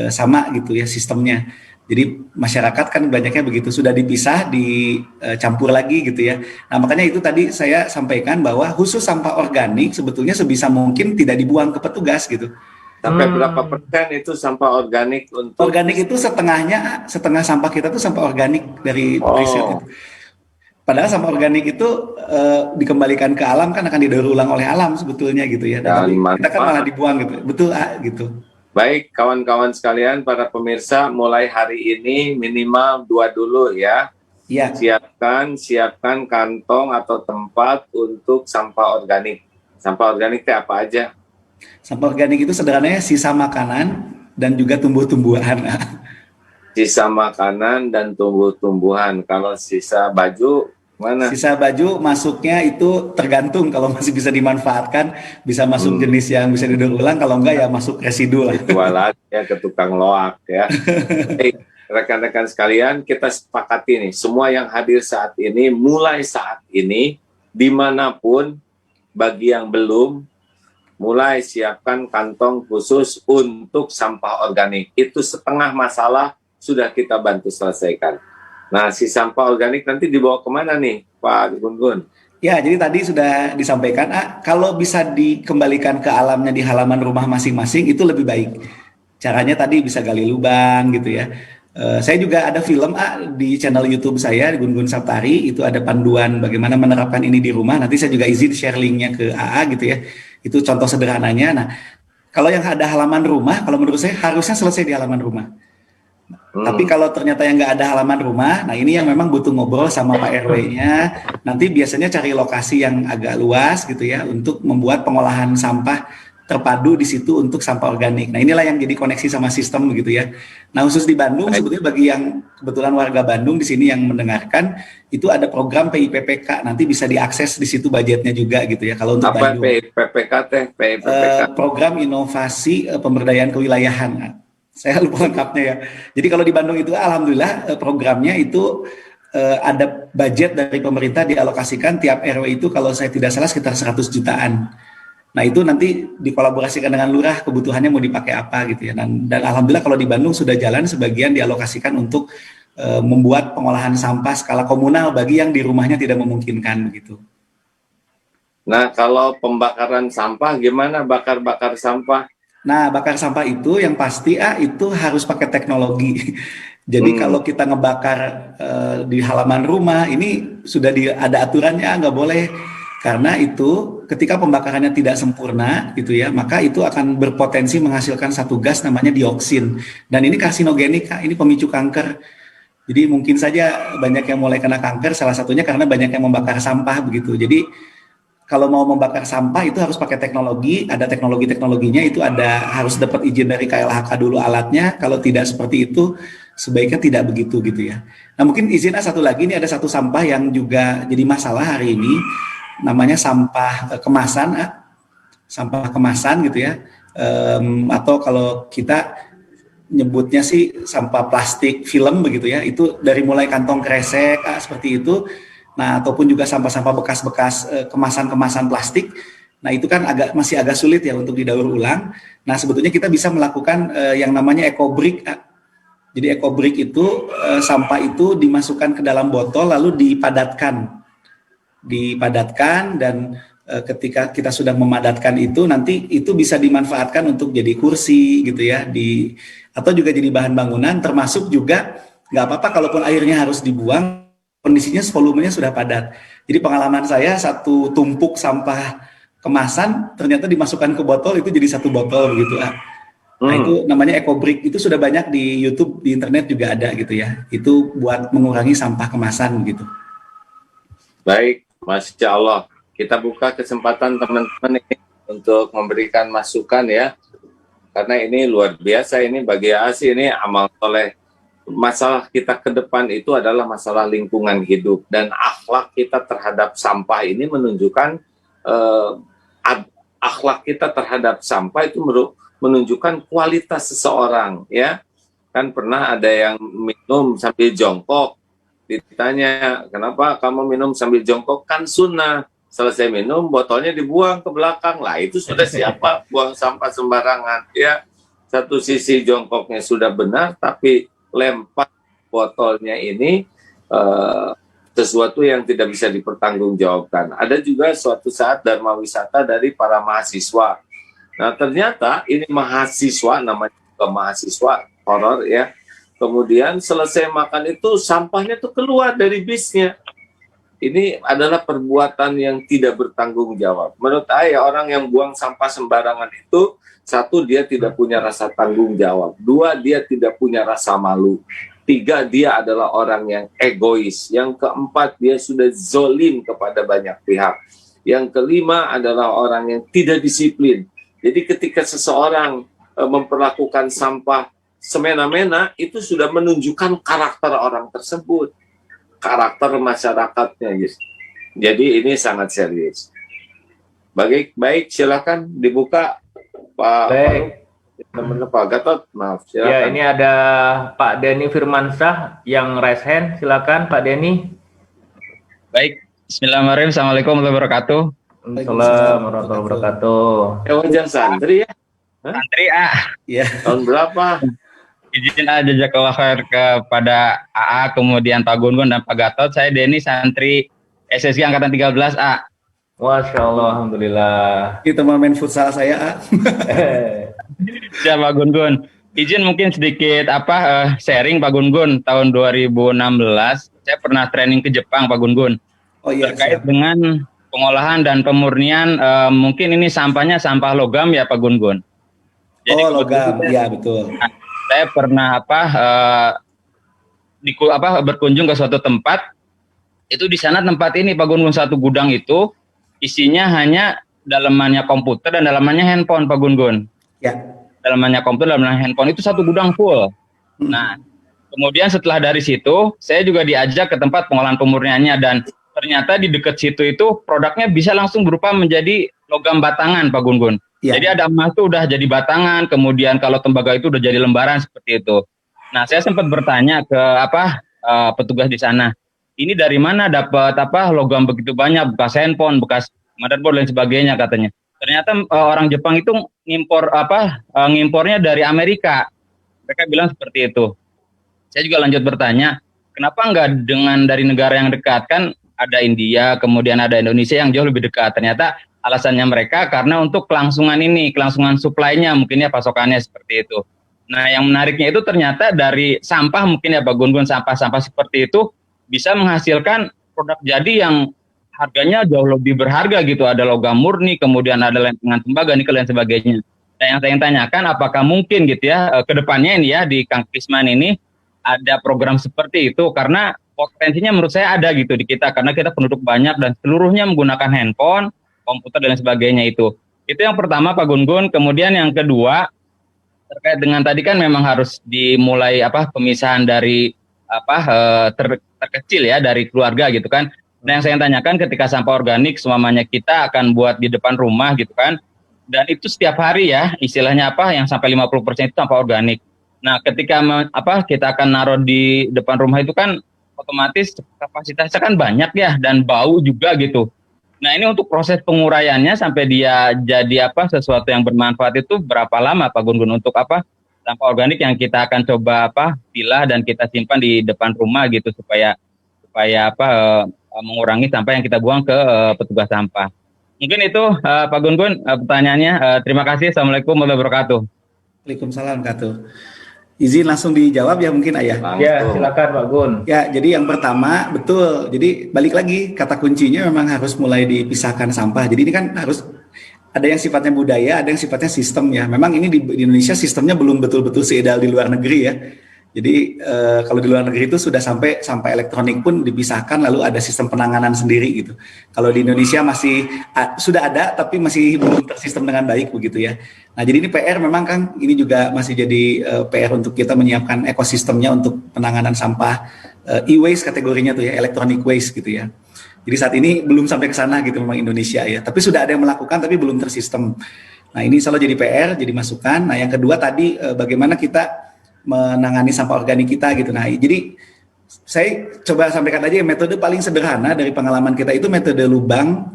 sama gitu ya sistemnya. Jadi masyarakat kan banyaknya begitu, sudah dipisah, dicampur lagi gitu ya. Nah makanya itu tadi saya sampaikan bahwa khusus sampah organik sebetulnya sebisa mungkin tidak dibuang ke petugas gitu. Sampai berapa persen itu sampah organik untuk? Organik itu setengah sampah kita tuh sampah organik dari riset itu. Padahal sampah organik itu dikembalikan ke alam kan akan didaur ulang oleh alam sebetulnya gitu ya. Dan kita kan malah dibuang gitu. Betul gitu. Baik kawan-kawan sekalian, para pemirsa, mulai hari ini minimal 2 dulu ya. Ya. Siapkan kantong atau tempat untuk sampah organik. Sampah organik itu apa aja? Sampah organik itu sederhananya sisa makanan dan juga tumbuh-tumbuhan. Sisa makanan dan tumbuh-tumbuhan. Kalau sisa baju, mana? Sisa baju masuknya itu tergantung, kalau masih bisa dimanfaatkan, bisa masuk jenis yang bisa didaur ulang, kalau enggak ya masuk residu lah. Jual ya ke tukang loak ya. Baik, rekan-rekan sekalian, kita sepakati nih, semua yang hadir saat ini, mulai saat ini, dimanapun, bagi yang belum, mulai siapkan kantong khusus untuk sampah organik. Itu setengah masalah sudah kita bantu selesaikan. Nah, si sampah organik nanti dibawa kemana nih, Pak Gun-Gun? Ya, jadi tadi sudah disampaikan, kalau bisa dikembalikan ke alamnya di halaman rumah masing-masing, itu lebih baik. Caranya tadi bisa gali lubang gitu ya. Saya juga ada film di channel YouTube saya, Gun-Gun Saptari, itu ada panduan bagaimana menerapkan ini di rumah. Nanti saya juga izin share linknya ke AA gitu ya. Itu contoh sederhananya. Nah, kalau yang ada halaman rumah, kalau menurut saya harusnya selesai di halaman rumah. Tapi kalau ternyata yang nggak ada halaman rumah, nah ini yang memang butuh ngobrol sama Pak RW-nya. Nanti biasanya cari lokasi yang agak luas gitu ya untuk membuat pengolahan sampah terpadu di situ untuk sampah organik. Nah inilah yang jadi koneksi sama sistem gitu ya. Nah khusus di Bandung sebetulnya bagi yang kebetulan warga Bandung di sini yang mendengarkan, itu ada program PIPPK. Nanti bisa diakses di situ budgetnya juga gitu ya. Kalau untuk apa Bandung. PIPPK teh? PIPPK. Program Inovasi Pemberdayaan Kewilayahan. Saya lupa lengkapnya ya. Jadi kalau di Bandung itu alhamdulillah programnya itu ada budget dari pemerintah dialokasikan tiap RW itu kalau saya tidak salah sekitar 100 jutaan. Nah itu nanti dikolaborasikan dengan lurah kebutuhannya mau dipakai apa gitu ya. Dan alhamdulillah kalau di Bandung sudah jalan, sebagian dialokasikan untuk membuat pengolahan sampah skala komunal bagi yang di rumahnya tidak memungkinkan begitu. Nah kalau pembakaran sampah gimana, bakar sampah? Nah, bakar sampah itu yang pasti itu harus pakai teknologi. Jadi kalau kita ngebakar di halaman rumah, ini sudah ada aturannya, nggak boleh. Karena itu ketika pembakarannya tidak sempurna, gitu ya, maka itu akan berpotensi menghasilkan satu gas namanya dioksin. Dan ini karsinogenik, ini pemicu kanker. Jadi mungkin saja banyak yang mulai kena kanker, salah satunya karena banyak yang membakar sampah begitu. Jadi kalau mau membakar sampah itu harus pakai teknologi, ada teknologinya itu harus dapat izin dari KLHK dulu alatnya. Kalau tidak seperti itu sebaiknya tidak begitu gitu ya. Nah mungkin izin satu lagi, ini ada satu sampah yang juga jadi masalah hari ini, namanya sampah kemasan, sampah kemasan gitu ya. Atau kalau kita nyebutnya sih sampah plastik film begitu ya. Itu dari mulai kantong kresek seperti itu. Nah, ataupun juga sampah-sampah bekas-bekas kemasan-kemasan plastik. Nah, itu kan masih agak sulit ya untuk didaur ulang. Nah, sebetulnya kita bisa melakukan yang namanya eco-brick. Jadi eco-brick itu sampah itu dimasukkan ke dalam botol lalu dipadatkan dan ketika kita sudah memadatkan itu nanti itu bisa dimanfaatkan untuk jadi kursi gitu ya, atau juga jadi bahan bangunan, termasuk juga nggak apa-apa kalaupun airnya harus dibuang. Kondisinya volumenya sudah padat. Jadi pengalaman saya satu tumpuk sampah kemasan ternyata dimasukkan ke botol itu jadi satu botol begitu. Nah itu namanya eco-brick, itu sudah banyak di YouTube, di internet juga ada gitu ya. Itu buat mengurangi sampah kemasan gitu. Baik, Masya Allah. Kita buka kesempatan teman-teman ini untuk memberikan masukan ya. Karena ini luar biasa, ini bagi ASI ini amal soleh. Masalah kita ke depan itu adalah masalah lingkungan hidup, dan akhlak kita terhadap sampah ini menunjukkan akhlak kita terhadap sampah itu menunjukkan kualitas seseorang ya. Kan pernah ada yang minum sambil jongkok, ditanya kenapa kamu minum sambil jongkok, kan sunnah, selesai minum botolnya dibuang ke belakang lah, itu sudah siapa buang sampah sembarangan ya. satu sisi jongkoknya sudah benar, tapi lempar botolnya ini sesuatu yang tidak bisa dipertanggungjawabkan. Ada juga suatu saat dharma wisata dari para mahasiswa. Nah, ternyata ini mahasiswa, namanya juga mahasiswa horor ya. Kemudian selesai makan itu sampahnya tuh keluar dari bisnya. Ini adalah perbuatan yang tidak bertanggung jawab. Menurut saya, orang yang buang sampah sembarangan itu, satu, dia tidak punya rasa tanggung jawab. Dua, dia tidak punya rasa malu. Tiga, dia adalah orang yang egois. Yang keempat, dia sudah zolim kepada banyak pihak. Yang kelima adalah orang yang tidak disiplin. Jadi ketika seseorang memperlakukan sampah semena-mena, itu sudah menunjukkan karakter orang tersebut, karakter masyarakatnya, guys. Jadi ini sangat serius. Baik, silakan dibuka, Pak. Pak Gatot, maaf. Silakan. Ya, ini ada Pak Denny Firmansyah yang raise hand. Silakan, Pak Denny. Baik, Bismillahirrahmanirrahim. Assalamualaikum warahmatullahi wabarakatuh. Waalaikumsalam warahmatullahi wabarakatuh. Wajah santri ya? Santri Ya. Tahun berapa? Izin jazakallah khair kepada AA, kemudian Pak Gun-Gun dan Pak Gatot. Saya Denny, santri SSG Angkatan 13 A. Masya Allah, alhamdulillah. Kita mau main futsal saya, Siap Pak Gun-Gun. Izin mungkin sedikit sharing Pak Gun-Gun. Tahun 2016 saya pernah training ke Jepang Pak Gun-Gun. Oh iya. Terkait dengan pengolahan dan pemurnian, mungkin ini sampahnya sampah logam ya Pak Gun-Gun. Jadi, logam, ya betul. Saya pernah berkunjung ke suatu tempat, itu di sana tempat ini Pak Gun-Gun, satu gudang itu isinya hanya dalamannya komputer dan dalamannya handphone Pak Gun-Gun. Ya. Dalamannya komputer, dalamannya handphone itu satu gudang full. Nah, kemudian setelah dari situ, saya juga diajak ke tempat pengolahan pemurniannya, dan ternyata di dekat situ itu produknya bisa langsung berubah menjadi logam batangan Pak Gun-Gun. Ya. Jadi ada emas itu udah jadi batangan, kemudian kalau tembaga itu udah jadi lembaran seperti itu. Nah, saya sempat bertanya ke petugas di sana, ini dari mana dapat logam begitu banyak, bekas handphone, bekas motherboard dan sebagainya katanya. Ternyata orang Jepang itu ngimpornya dari Amerika. Mereka bilang seperti itu. Saya juga lanjut bertanya, kenapa enggak dengan dari negara yang dekat? Kan ada India, kemudian ada Indonesia yang jauh lebih dekat. Ternyata alasannya mereka karena untuk kelangsungan supply-nya, mungkin ya pasokannya seperti itu. Nah, yang menariknya itu ternyata dari sampah, mungkin ya Pak Gun-Gun, sampah-sampah seperti itu bisa menghasilkan produk jadi yang harganya jauh lebih berharga gitu. Ada logam murni, kemudian ada lempengan tembaga, nikel dan sebagainya. Nah, yang saya tanyakan, apakah mungkin gitu ya ke depannya ini ya di Kang Krisman ini ada program seperti itu, karena potensinya menurut saya ada gitu di kita, karena kita penduduk banyak dan seluruhnya menggunakan handphone, komputer dan sebagainya itu. Itu yang pertama Pak Gun-Gun. Kemudian yang kedua terkait dengan tadi kan memang harus dimulai pemisahan dari terkecil ya, dari keluarga gitu kan. Nah, yang saya tanyakan, ketika sampah organik semuanya kita akan buat di depan rumah gitu kan, dan itu setiap hari ya, istilahnya yang sampai 50% itu sampah organik. Nah, ketika kita akan naruh di depan rumah itu kan otomatis kapasitasnya kan banyak ya, dan bau juga gitu. Nah, ini untuk proses penguraiannya sampai dia jadi sesuatu yang bermanfaat itu berapa lama Pak Gun-Gun, untuk sampah organik yang kita akan coba pilah dan kita simpan di depan rumah gitu, supaya mengurangi sampah yang kita buang ke petugas sampah. Mungkin itu Pak Gun-Gun pertanyaannya. Terima kasih. Assalamualaikum warahmatullahi wabarakatuh. Waalaikumsalam Katu. Izin langsung dijawab ya mungkin Ayah. Ya, silakan Pak Gun. Ya, jadi yang pertama betul. Jadi balik lagi, kata kuncinya memang harus mulai dipisahkan sampah. Jadi ini kan harus ada yang sifatnya budaya, ada yang sifatnya sistem ya. Memang ini di Indonesia sistemnya belum betul-betul seideal di luar negeri ya. Jadi kalau di luar negeri itu sudah sampai sampah elektronik pun dipisahkan, lalu ada sistem penanganan sendiri gitu. Kalau di Indonesia masih sudah ada, tapi masih belum tersistem dengan baik begitu ya. Nah, jadi ini PR memang kan, ini juga masih jadi PR untuk kita menyiapkan ekosistemnya untuk penanganan sampah e-waste kategorinya tuh ya, electronic waste gitu ya. Jadi saat ini belum sampai ke sana gitu memang Indonesia ya. Tapi sudah ada yang melakukan tapi belum tersistem. Nah, ini selalu jadi PR, jadi masukan. Nah, yang kedua tadi bagaimana kita menangani sampah organik kita gitu. Nah, jadi saya coba sampaikan aja metode paling sederhana dari pengalaman kita itu metode lubang.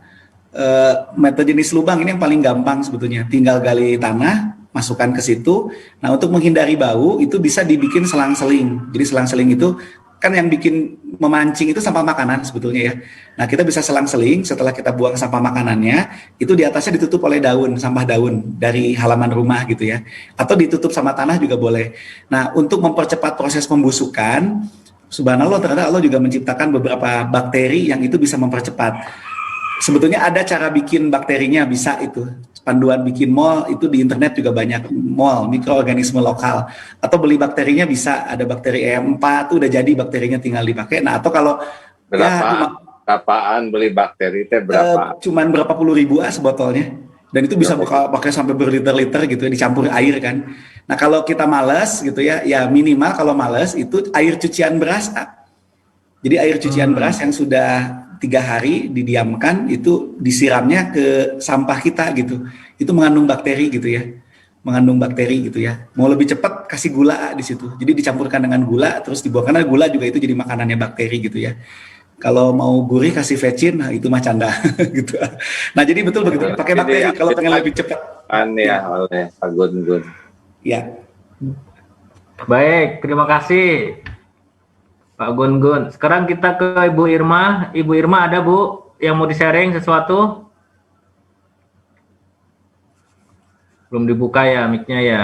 Metode jenis lubang ini yang paling gampang sebetulnya. Tinggal gali tanah, masukkan ke situ. Nah, untuk menghindari bau itu bisa dibikin selang-seling. Jadi selang-seling itu kan yang bikin memancing itu sampah makanan sebetulnya ya. Nah, kita bisa selang-seling setelah kita buang sampah makanannya, itu di atasnya ditutup oleh daun, sampah daun dari halaman rumah gitu ya. Atau ditutup sama tanah juga boleh. Nah, untuk mempercepat proses pembusukan, subhanallah ternyata Allah juga menciptakan beberapa bakteri yang itu bisa mempercepat. Sebetulnya ada cara bikin bakterinya, bisa itu. Panduan bikin mol itu di internet juga banyak, mol, mikroorganisme lokal. Atau beli bakterinya bisa, ada bakteri E4 tuh udah jadi bakterinya tinggal dipakai. Nah, atau kalau berapaan beli bakteri teh berapa? Cuman berapa puluh ribu sebotolnya. Dan itu bisa pakai sampai berliter-liter gitu ya, dicampur air kan. Nah, kalau kita malas gitu ya, ya minimal kalau malas itu air cucian beras. Jadi air cucian beras yang sudah 3 hari didiamkan itu disiramnya ke sampah kita gitu. Itu mengandung bakteri gitu ya. Mengandung bakteri gitu ya. Mau lebih cepat kasih gula di situ. Jadi dicampurkan dengan gula terus dibuang, karena gula juga itu jadi makanannya bakteri gitu ya. Kalau mau gurih kasih vecin, nah itu mah canda gitu. Nah, jadi betul begitu. Pakai bakteri kalau pengen lebih cepat. Ya, oleh Pak Gun-Gun. Ya. Baik, terima kasih Pak Gun-Gun. Sekarang kita ke Ibu Irma. Ibu Irma ada Bu yang mau di-sharing sesuatu? Belum dibuka ya mic-nya ya.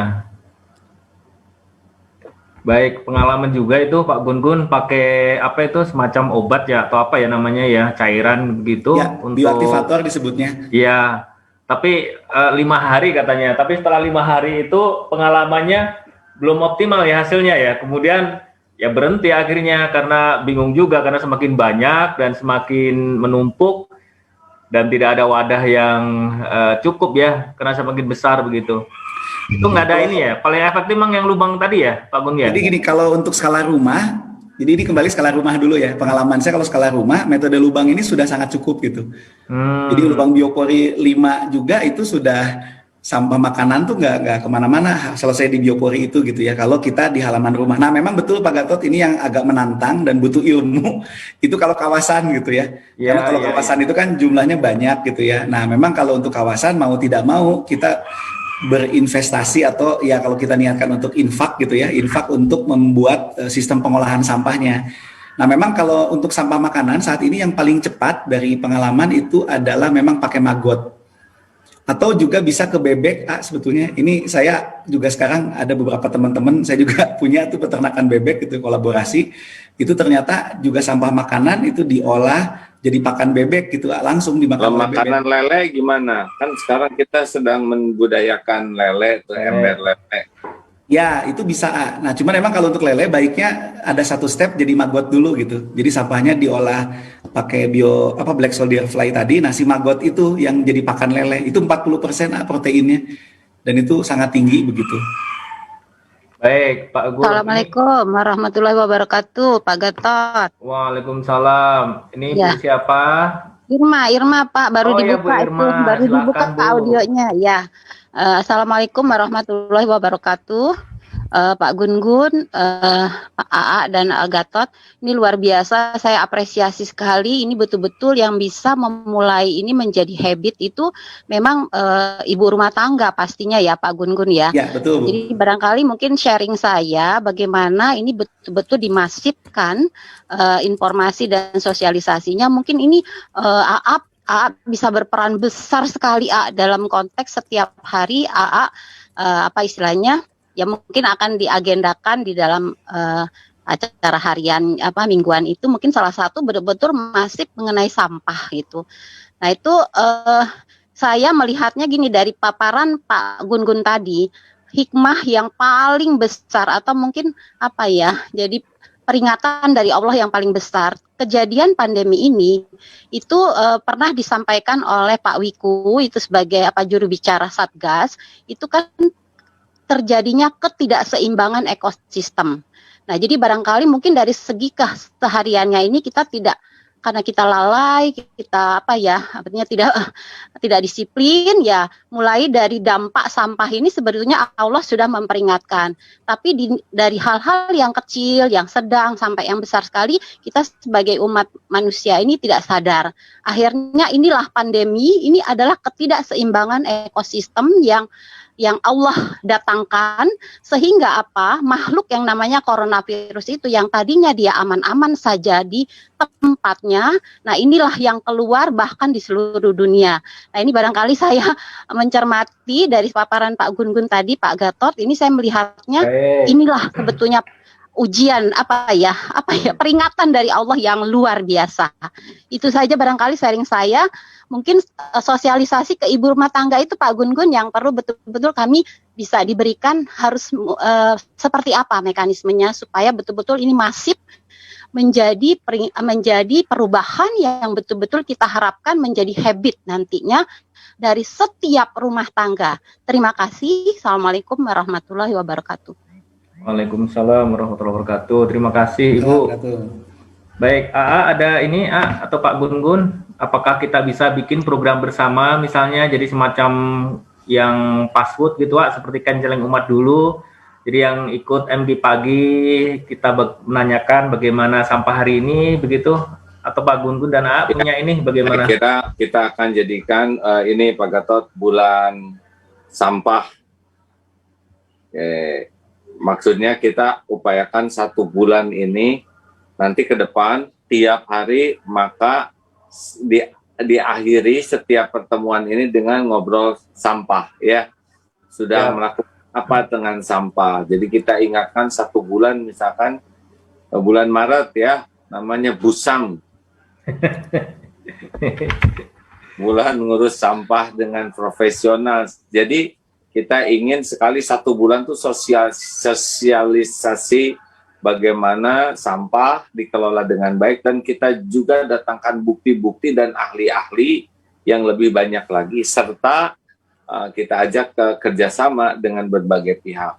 Baik, pengalaman juga itu Pak Gun-Gun pakai apa itu semacam obat ya atau apa ya namanya ya, cairan begitu ya, untuk bioaktivator disebutnya. Iya. Tapi 5 hari katanya. Tapi setelah 5 hari itu pengalamannya belum optimal ya hasilnya ya. Kemudian ya berhenti akhirnya karena bingung juga, karena semakin banyak dan semakin menumpuk dan tidak ada wadah yang cukup ya, karena semakin besar begitu. Itu nggak ada ini ya, paling efektif memang yang lubang tadi ya Pak Gun ya? Jadi gini, kalau untuk skala rumah, jadi ini kembali skala rumah dulu ya, pengalaman saya kalau skala rumah, metode lubang ini sudah sangat cukup gitu. Jadi lubang biopori 5 juga itu sudah, sampah makanan tuh nggak kemana-mana, selesai di biopori itu gitu ya, kalau kita di halaman rumah. Nah, memang betul Pak Gatot, ini yang agak menantang dan butuh ilmu, itu kalau kawasan gitu ya. Karena kalau kawasan itu kan jumlahnya banyak gitu ya. Nah, memang kalau untuk kawasan mau tidak mau kita berinvestasi, atau ya kalau kita niatkan untuk infak gitu ya, infak untuk membuat sistem pengolahan sampahnya. Nah, memang kalau untuk sampah makanan saat ini yang paling cepat dari pengalaman itu adalah memang pakai maggot. Atau juga bisa ke bebek, sebetulnya. Ini saya juga sekarang ada beberapa teman-teman, saya juga punya tuh peternakan bebek gitu, kolaborasi. Itu ternyata juga sampah makanan itu diolah jadi pakan bebek gitu, langsung dimakan oleh bebek. Makanan lele gimana? Kan sekarang kita sedang membudayakan lele, tuh ember lele. Ya, itu bisa. Nah, cuman memang kalau untuk lele baiknya ada satu step jadi maggot dulu gitu. Jadi sampahnya diolah pakai black soldier fly tadi. Nah, si maggot itu yang jadi pakan lele itu 40% proteinnya. Dan itu sangat tinggi begitu. Baik, Pak Gun. Assalamualaikum warahmatullahi wabarakatuh, Pak Gatot. Waalaikumsalam. Ini ya. Bu siapa? Irma Pak, baru dibuka ya, itu, baru dibuka Pak audionya ya. Assalamualaikum warahmatullahi wabarakatuh. Pak Gun-Gun, Pak AA dan Gatot, ini luar biasa, saya apresiasi sekali. Ini betul-betul yang bisa memulai ini menjadi habit itu memang ibu rumah tangga pastinya ya Pak Gun-Gun ya. Ya, betul. Jadi barangkali mungkin sharing saya bagaimana ini betul-betul dimasifkan informasi dan sosialisasinya. Mungkin ini AA bisa berperan besar sekali dalam konteks setiap hari AA apa istilahnya ya mungkin akan diagendakan di dalam acara harian mingguan itu, mungkin salah satu betul-betul masif mengenai sampah gitu. Nah itu saya melihatnya gini, dari paparan Pak Gun-Gun tadi, hikmah yang paling besar atau mungkin jadi peringatan dari Allah yang paling besar. Kejadian pandemi ini itu pernah disampaikan oleh Pak Wiku itu sebagai juru bicara Satgas, itu kan terjadinya ketidakseimbangan ekosistem. Nah, jadi barangkali mungkin dari segi kesehariannya ini kita tidak, karena kita lalai, kita artinya tidak disiplin ya. Mulai dari dampak sampah ini sebetulnya Allah sudah memperingatkan. Tapi dari hal-hal yang kecil, yang sedang sampai yang besar sekali, kita sebagai umat manusia ini tidak sadar. Akhirnya inilah pandemi, ini adalah ketidakseimbangan ekosistem yang yang Allah datangkan, sehingga apa, makhluk yang namanya coronavirus itu yang tadinya dia aman-aman saja di tempatnya, nah inilah yang keluar bahkan di seluruh dunia. Nah ini barangkali saya mencermati dari paparan Pak Gun-Gun tadi, Pak Gatot, ini saya melihatnya inilah sebetulnya ujian apa ya peringatan dari Allah yang luar biasa. Itu saja barangkali sharing saya. Mungkin sosialisasi ke ibu rumah tangga itu Pak Gun-Gun yang perlu betul-betul kami bisa diberikan, harus seperti apa mekanismenya supaya betul-betul ini masif menjadi perubahan yang betul-betul kita harapkan menjadi habit nantinya dari setiap rumah tangga. Terima kasih. Assalamualaikum warahmatullahi wabarakatuh. Waalaikumsalam warahmatullahi wabarakatuh. Terima kasih Ibu. Baik, AA ada ini atau Pak Gun-Gun, apakah kita bisa bikin program bersama misalnya jadi semacam yang password gitu seperti canceling umat dulu. Jadi yang ikut MG pagi kita menanyakan bagaimana sampah hari ini begitu, atau Pak Gun-Gun dan AA punya ini bagaimana? Kita akan jadikan ini Pak Gatot bulan sampah. Maksudnya kita upayakan 1 bulan ini nanti ke depan tiap hari, maka diakhiri setiap pertemuan ini dengan ngobrol sampah ya. Sudah melakukan apa dengan sampah. Jadi kita ingatkan 1 bulan, misalkan bulan Maret ya, namanya Busang. Bulan ngurus sampah dengan profesional. Jadi kita ingin sekali 1 bulan tuh sosialisasi bagaimana sampah dikelola dengan baik, dan kita juga datangkan bukti-bukti dan ahli-ahli yang lebih banyak lagi, serta kita ajak ke kerjasama dengan berbagai pihak.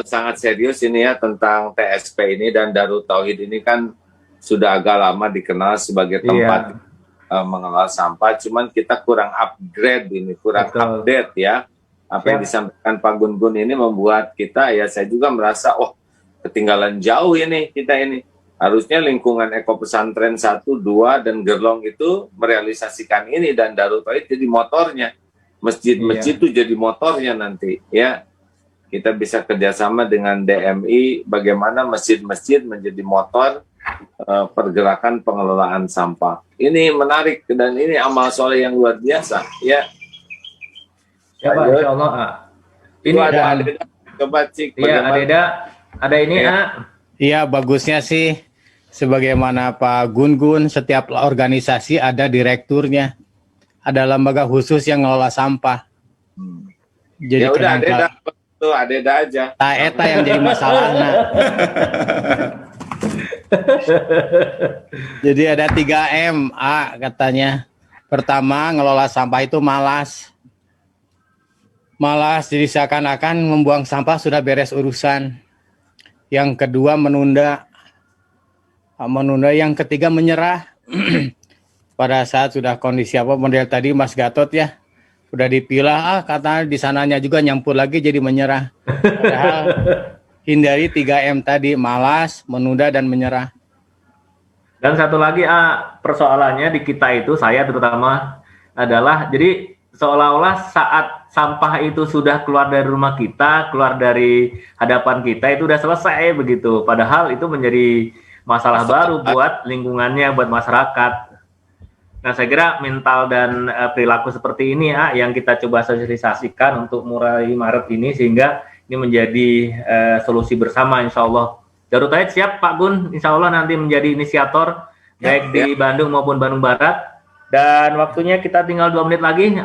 Sangat serius ini ya tentang TSP ini, dan Darut Tauhid ini kan sudah agak lama dikenal sebagai tempat mengelola sampah, cuman kita kurang upgrade ini, kurang update ya. Apa yang disampaikan Pak Gun-Gun ini membuat kita, ya saya juga merasa, ketinggalan jauh ini kita ini. Harusnya lingkungan Eko Pesantren 1, 2, dan Gerlong itu merealisasikan ini, dan Darut Tauhid jadi motornya. Masjid-masjid itu jadi motornya nanti ya. Kita bisa kerjasama dengan DMI, bagaimana masjid-masjid menjadi motor pergerakan pengelolaan sampah. Ini menarik, dan ini amal soleh yang luar biasa ya. Ya Pak, insya Allah. Ini ada coba cik. Iya, ada ini Iya, bagusnya sih sebagaimana Pak Gun-Gun, setiap organisasi ada direkturnya, ada lembaga khusus yang ngelola sampah. Jadi ya udah, ada aja. Eta yang jadi masalah. Jadi ada 3M katanya. Pertama, ngelola sampah itu malas, jadi seakan-akan membuang sampah sudah beres urusan. Yang kedua, menunda. Yang ketiga, menyerah. Pada saat sudah kondisi model tadi Mas Gatot ya, udah dipilah, katanya di sananya juga nyampur lagi, jadi menyerah. Padahal hindari 3M tadi, malas, menunda, dan menyerah. Dan satu lagi persoalannya di kita itu, saya terutama, adalah jadi seolah-olah saat sampah itu sudah keluar dari rumah kita, keluar dari hadapan kita, itu udah selesai begitu. Padahal itu menjadi masalah baru buat lingkungannya, buat masyarakat. Nah, saya kira mental dan perilaku seperti ini yang kita coba sosialisasikan untuk mulai Maret ini, sehingga ini menjadi solusi bersama insya Allah. Darut Tauhid siap Pak Gun, insya Allah nanti menjadi inisiator baik di Bandung maupun Bandung Barat. Dan waktunya kita tinggal 2 menit lagi,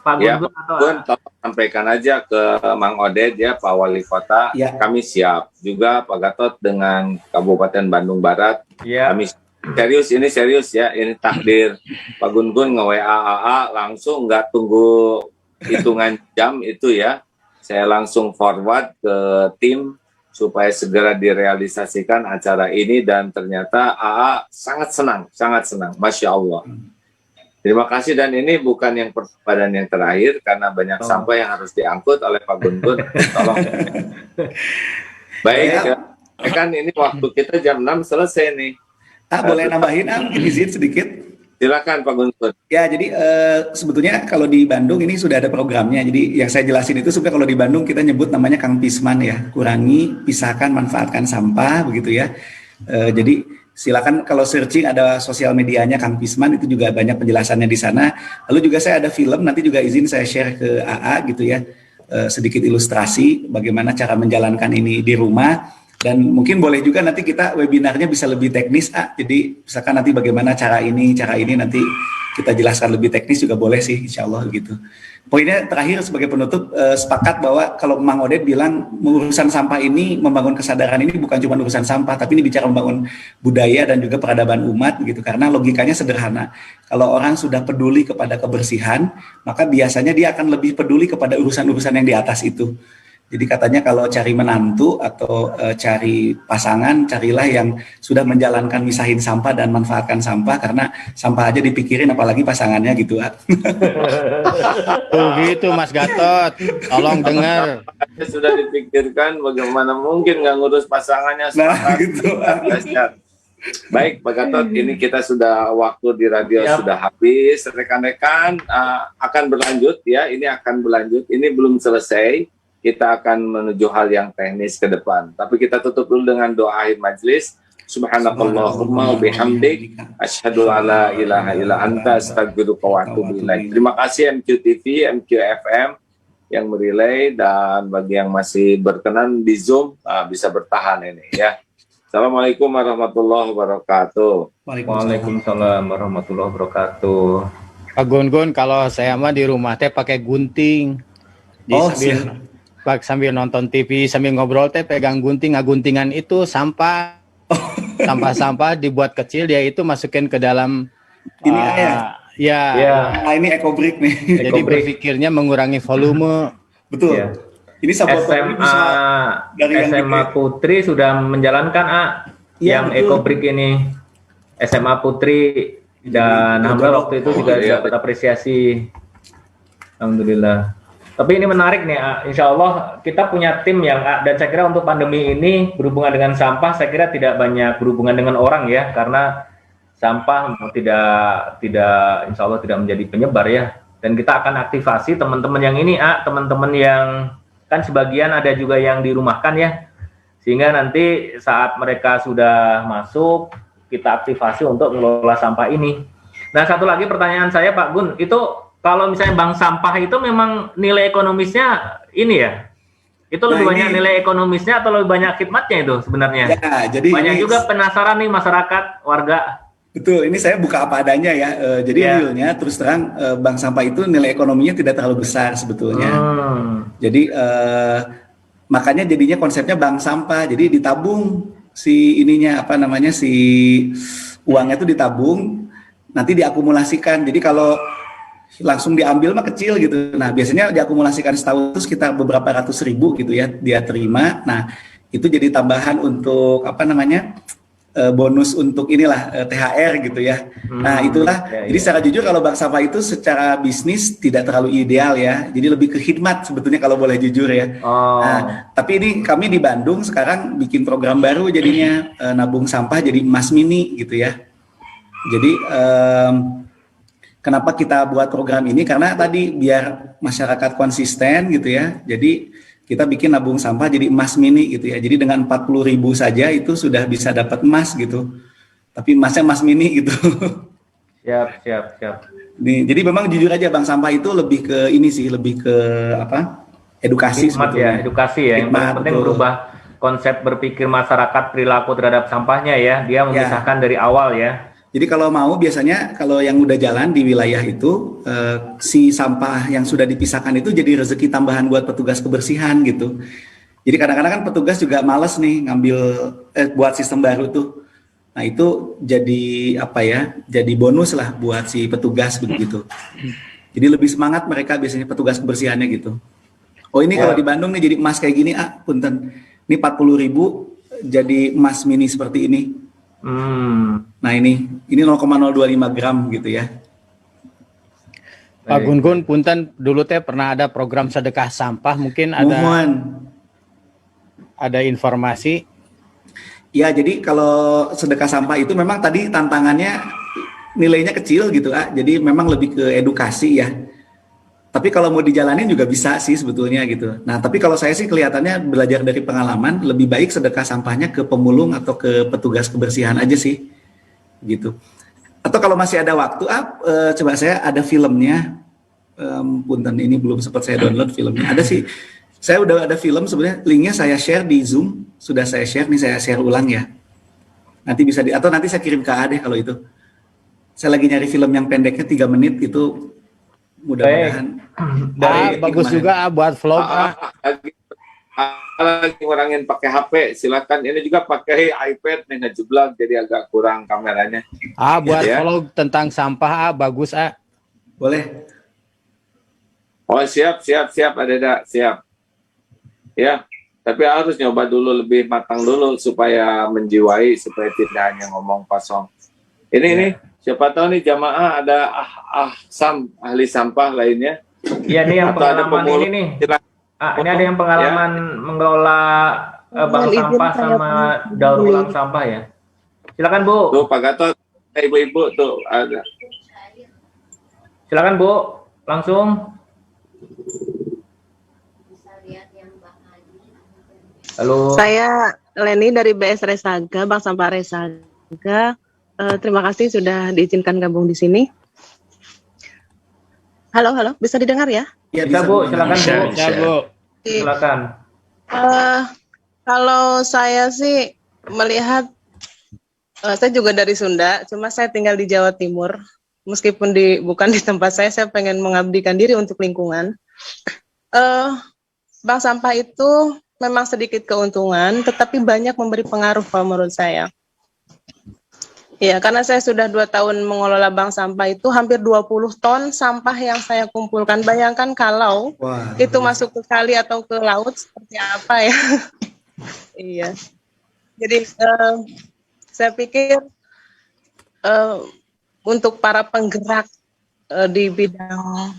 Pak Gun, sampaikan aja ke Mang Oded ya, Pak Wali Kota, kami siap. Juga Pak Gatot dengan Kabupaten Bandung Barat, kami serius ya, ini takdir. Pak Gun nge-WA langsung, nggak tunggu hitungan jam itu ya, saya langsung forward ke tim supaya segera direalisasikan acara ini, dan ternyata AA sangat senang, Masya Allah. Terima kasih, dan ini bukan yang perpadan yang terakhir, karena banyak sampah yang harus diangkut oleh Pak Gun-Gun. Tolong. Baik, kan ini waktu kita jam 6 selesai nih. Boleh nambahin, mungkin izin sedikit. Silakan Pak Gun-Gun. Ya, jadi sebetulnya kalau di Bandung ini sudah ada programnya. Jadi yang saya jelasin itu sebenarnya kalau di Bandung kita nyebut namanya Kang Pisman ya. Kurangi, pisahkan, manfaatkan sampah begitu ya. Jadi silakan kalau searching ada sosial medianya Kang Pisman, itu juga banyak penjelasannya di sana. Lalu juga saya ada film, nanti juga izin saya share ke AA gitu ya. Sedikit ilustrasi bagaimana cara menjalankan ini di rumah. Dan mungkin boleh juga nanti kita webinarnya bisa lebih teknis, jadi misalkan nanti bagaimana cara ini nanti kita jelaskan lebih teknis juga boleh sih, insya Allah gitu. Poinnya terakhir sebagai penutup, sepakat bahwa kalau Mang Odet bilang urusan sampah ini, membangun kesadaran ini bukan cuma urusan sampah, tapi ini bicara membangun budaya dan juga peradaban umat gitu, karena logikanya sederhana. Kalau orang sudah peduli kepada kebersihan, maka biasanya dia akan lebih peduli kepada urusan-urusan yang di atas itu. Jadi katanya kalau cari menantu atau cari pasangan, carilah yang sudah menjalankan misahin sampah dan manfaatkan sampah, karena sampah aja dipikirin apalagi pasangannya gitu. Tuh gitu Mas Gatot, tolong dengar. Sudah dipikirkan bagaimana mungkin nggak ngurus pasangannya. Nah gitu. Baik Pak Gatot, ini kita sudah waktu di radio sudah habis. Rekan-rekan akan berlanjut ya, ini akan berlanjut, ini belum selesai. Kita akan menuju hal yang teknis ke depan. Tapi kita tutup dulu dengan doa akhir majelis. Subhanakallahumma wa bihamdik asyhadu alla ilaha illa anta astaghfiruka wa atubu ilaik. Terima kasih MQTV, MQFM yang merelay, dan bagi yang masih berkenan di Zoom bisa bertahan ini ya. Assalamualaikum warahmatullahi wabarakatuh. Waalaikumsalam warahmatullahi wabarakatuh. Pak Gun-Gun, kalau saya mah di rumah teh pakai gunting. Jadi sambil nonton TV, sambil ngobrol teh pegang gunting, guntingan itu sampah. Sampah-sampah dibuat kecil, dia itu masukin ke dalam ini ya. Nah, ini EcoBrick nih. Jadi berpikirnya mengurangi volume. Betul. Ya. Ini SMA Putri sudah menjalankan yang EcoBrick ini. SMA Putri dan Hamba waktu itu juga dapat apresiasi. Alhamdulillah. Tapi ini menarik nih, insya Allah kita punya tim yang, dan saya kira untuk pandemi ini berhubungan dengan sampah, saya kira tidak banyak berhubungan dengan orang ya, karena sampah tidak insya Allah tidak menjadi penyebar ya. Dan kita akan aktivasi teman-teman yang ini, teman-teman yang kan sebagian ada juga yang dirumahkan ya, sehingga nanti saat mereka sudah masuk, kita aktivasi untuk mengelola sampah ini. Nah, satu lagi pertanyaan saya Pak Gun, itu kalau misalnya bank sampah itu memang nilai ekonomisnya ini ya, itu lebih banyak nilai ekonomisnya atau lebih banyak khidmatnya itu sebenarnya? Ya, jadi banyak juga penasaran nih masyarakat, warga. Betul, ini saya buka apa adanya ya. Jadi realnya terus terang bank sampah itu nilai ekonominya tidak terlalu besar sebetulnya. Jadi makanya jadinya konsepnya bank sampah. Jadi ditabung si ininya si uangnya itu ditabung, nanti diakumulasikan. Jadi kalau langsung diambil mah kecil gitu. Nah biasanya diakumulasikan setahun itu sekitar beberapa ratus ribu gitu ya dia terima. Nah itu jadi tambahan untuk bonus untuk THR gitu ya. Nah itulah. Jadi secara jujur kalau bank sampah itu secara bisnis tidak terlalu ideal ya. Jadi lebih ke khidmat sebetulnya kalau boleh jujur ya. Nah tapi ini kami di Bandung sekarang bikin program baru jadinya nabung sampah jadi emas mini gitu ya. Jadi kenapa kita buat program ini? Karena tadi biar masyarakat konsisten gitu ya. Jadi kita bikin nabung sampah jadi emas mini gitu ya. Jadi dengan 40.000 saja itu sudah bisa dapat emas gitu. Tapi emasnya emas mini gitu. Siap. Jadi memang jujur aja bank sampah itu lebih ke ini sih, lebih ke edukasi sebetulnya. Edukasi ya. Yang paling penting berubah konsep berpikir masyarakat, perilaku terhadap sampahnya ya. Dia memisahkan dari awal ya. Jadi kalau mau biasanya kalau yang udah jalan di wilayah itu si sampah yang sudah dipisahkan itu jadi rezeki tambahan buat petugas kebersihan gitu. Jadi kadang-kadang kan petugas juga males nih ngambil buat sistem baru tuh. Nah itu jadi jadi bonus lah buat si petugas begitu. Jadi lebih semangat mereka biasanya petugas kebersihannya gitu. Oh ini kalau di Bandung nih jadi emas kayak gini punten. Ini 40.000 jadi emas mini seperti ini. Nah ini 0,025 gram gitu ya. Pak Gun-Gun, punten dulu teh pernah ada program sedekah sampah, mungkin ada informasi? Ya jadi kalau sedekah sampah itu memang tadi tantangannya nilainya kecil gitu, jadi memang lebih ke edukasi ya. Tapi kalau mau dijalanin juga bisa sih sebetulnya gitu. Nah, tapi kalau saya sih kelihatannya belajar dari pengalaman, lebih baik sedekah sampahnya ke pemulung atau ke petugas kebersihan aja sih, gitu. Atau kalau masih ada waktu, coba saya ada filmnya, punten ini belum sempat saya download filmnya. Ada sih, saya udah ada film sebenarnya, linknya saya share di Zoom, sudah saya share nih, saya share ulang ya. Nanti bisa atau nanti saya kirim ke deh kalau itu. Saya lagi nyari film yang pendeknya 3 menit itu. Mudah-mudahan bagus juga buat vlog. Lagi ngurangin pakai HP, silakan. Ini juga pakai iPad nih ngejeblak, jadi agak kurang kameranya. Buat vlog tentang sampah bagus. Boleh. Oh siap Adeda, siap. Ya, tapi harus nyoba dulu lebih matang dulu supaya menjiwai, supaya tidak hanya ngomong kosong. Ini siapa tahu nih jamaah ada ahli sampah lainnya. Iya nih yang pengalaman ini nih. Ini ada yang pengalaman mengelola bank sampah sama daur ulang sampah ya. Silakan Bu. Tuh Pak Gatot, ibu-ibu tuh ada. Silakan Bu, langsung. Halo. Saya Leni dari BS Resaga, Bank Sampah Resaga. Terima kasih sudah diizinkan gabung di sini. Halo, bisa didengar ya? Iya, bisa Bu, silakan Bu. Ya, Bu. Silakan. Kalau saya sih melihat, saya juga dari Sunda, cuma saya tinggal di Jawa Timur. Meskipun bukan di tempat saya pengen mengabdikan diri untuk lingkungan. Bank sampah itu memang sedikit keuntungan, tetapi banyak memberi pengaruh kalau menurut saya. Ya, karena saya sudah 2 tahun mengelola bank sampah itu hampir 20 ton sampah yang saya kumpulkan. Bayangkan kalau itu masuk ke kali atau ke laut seperti apa ya. Iya. Jadi saya pikir untuk para penggerak di bidang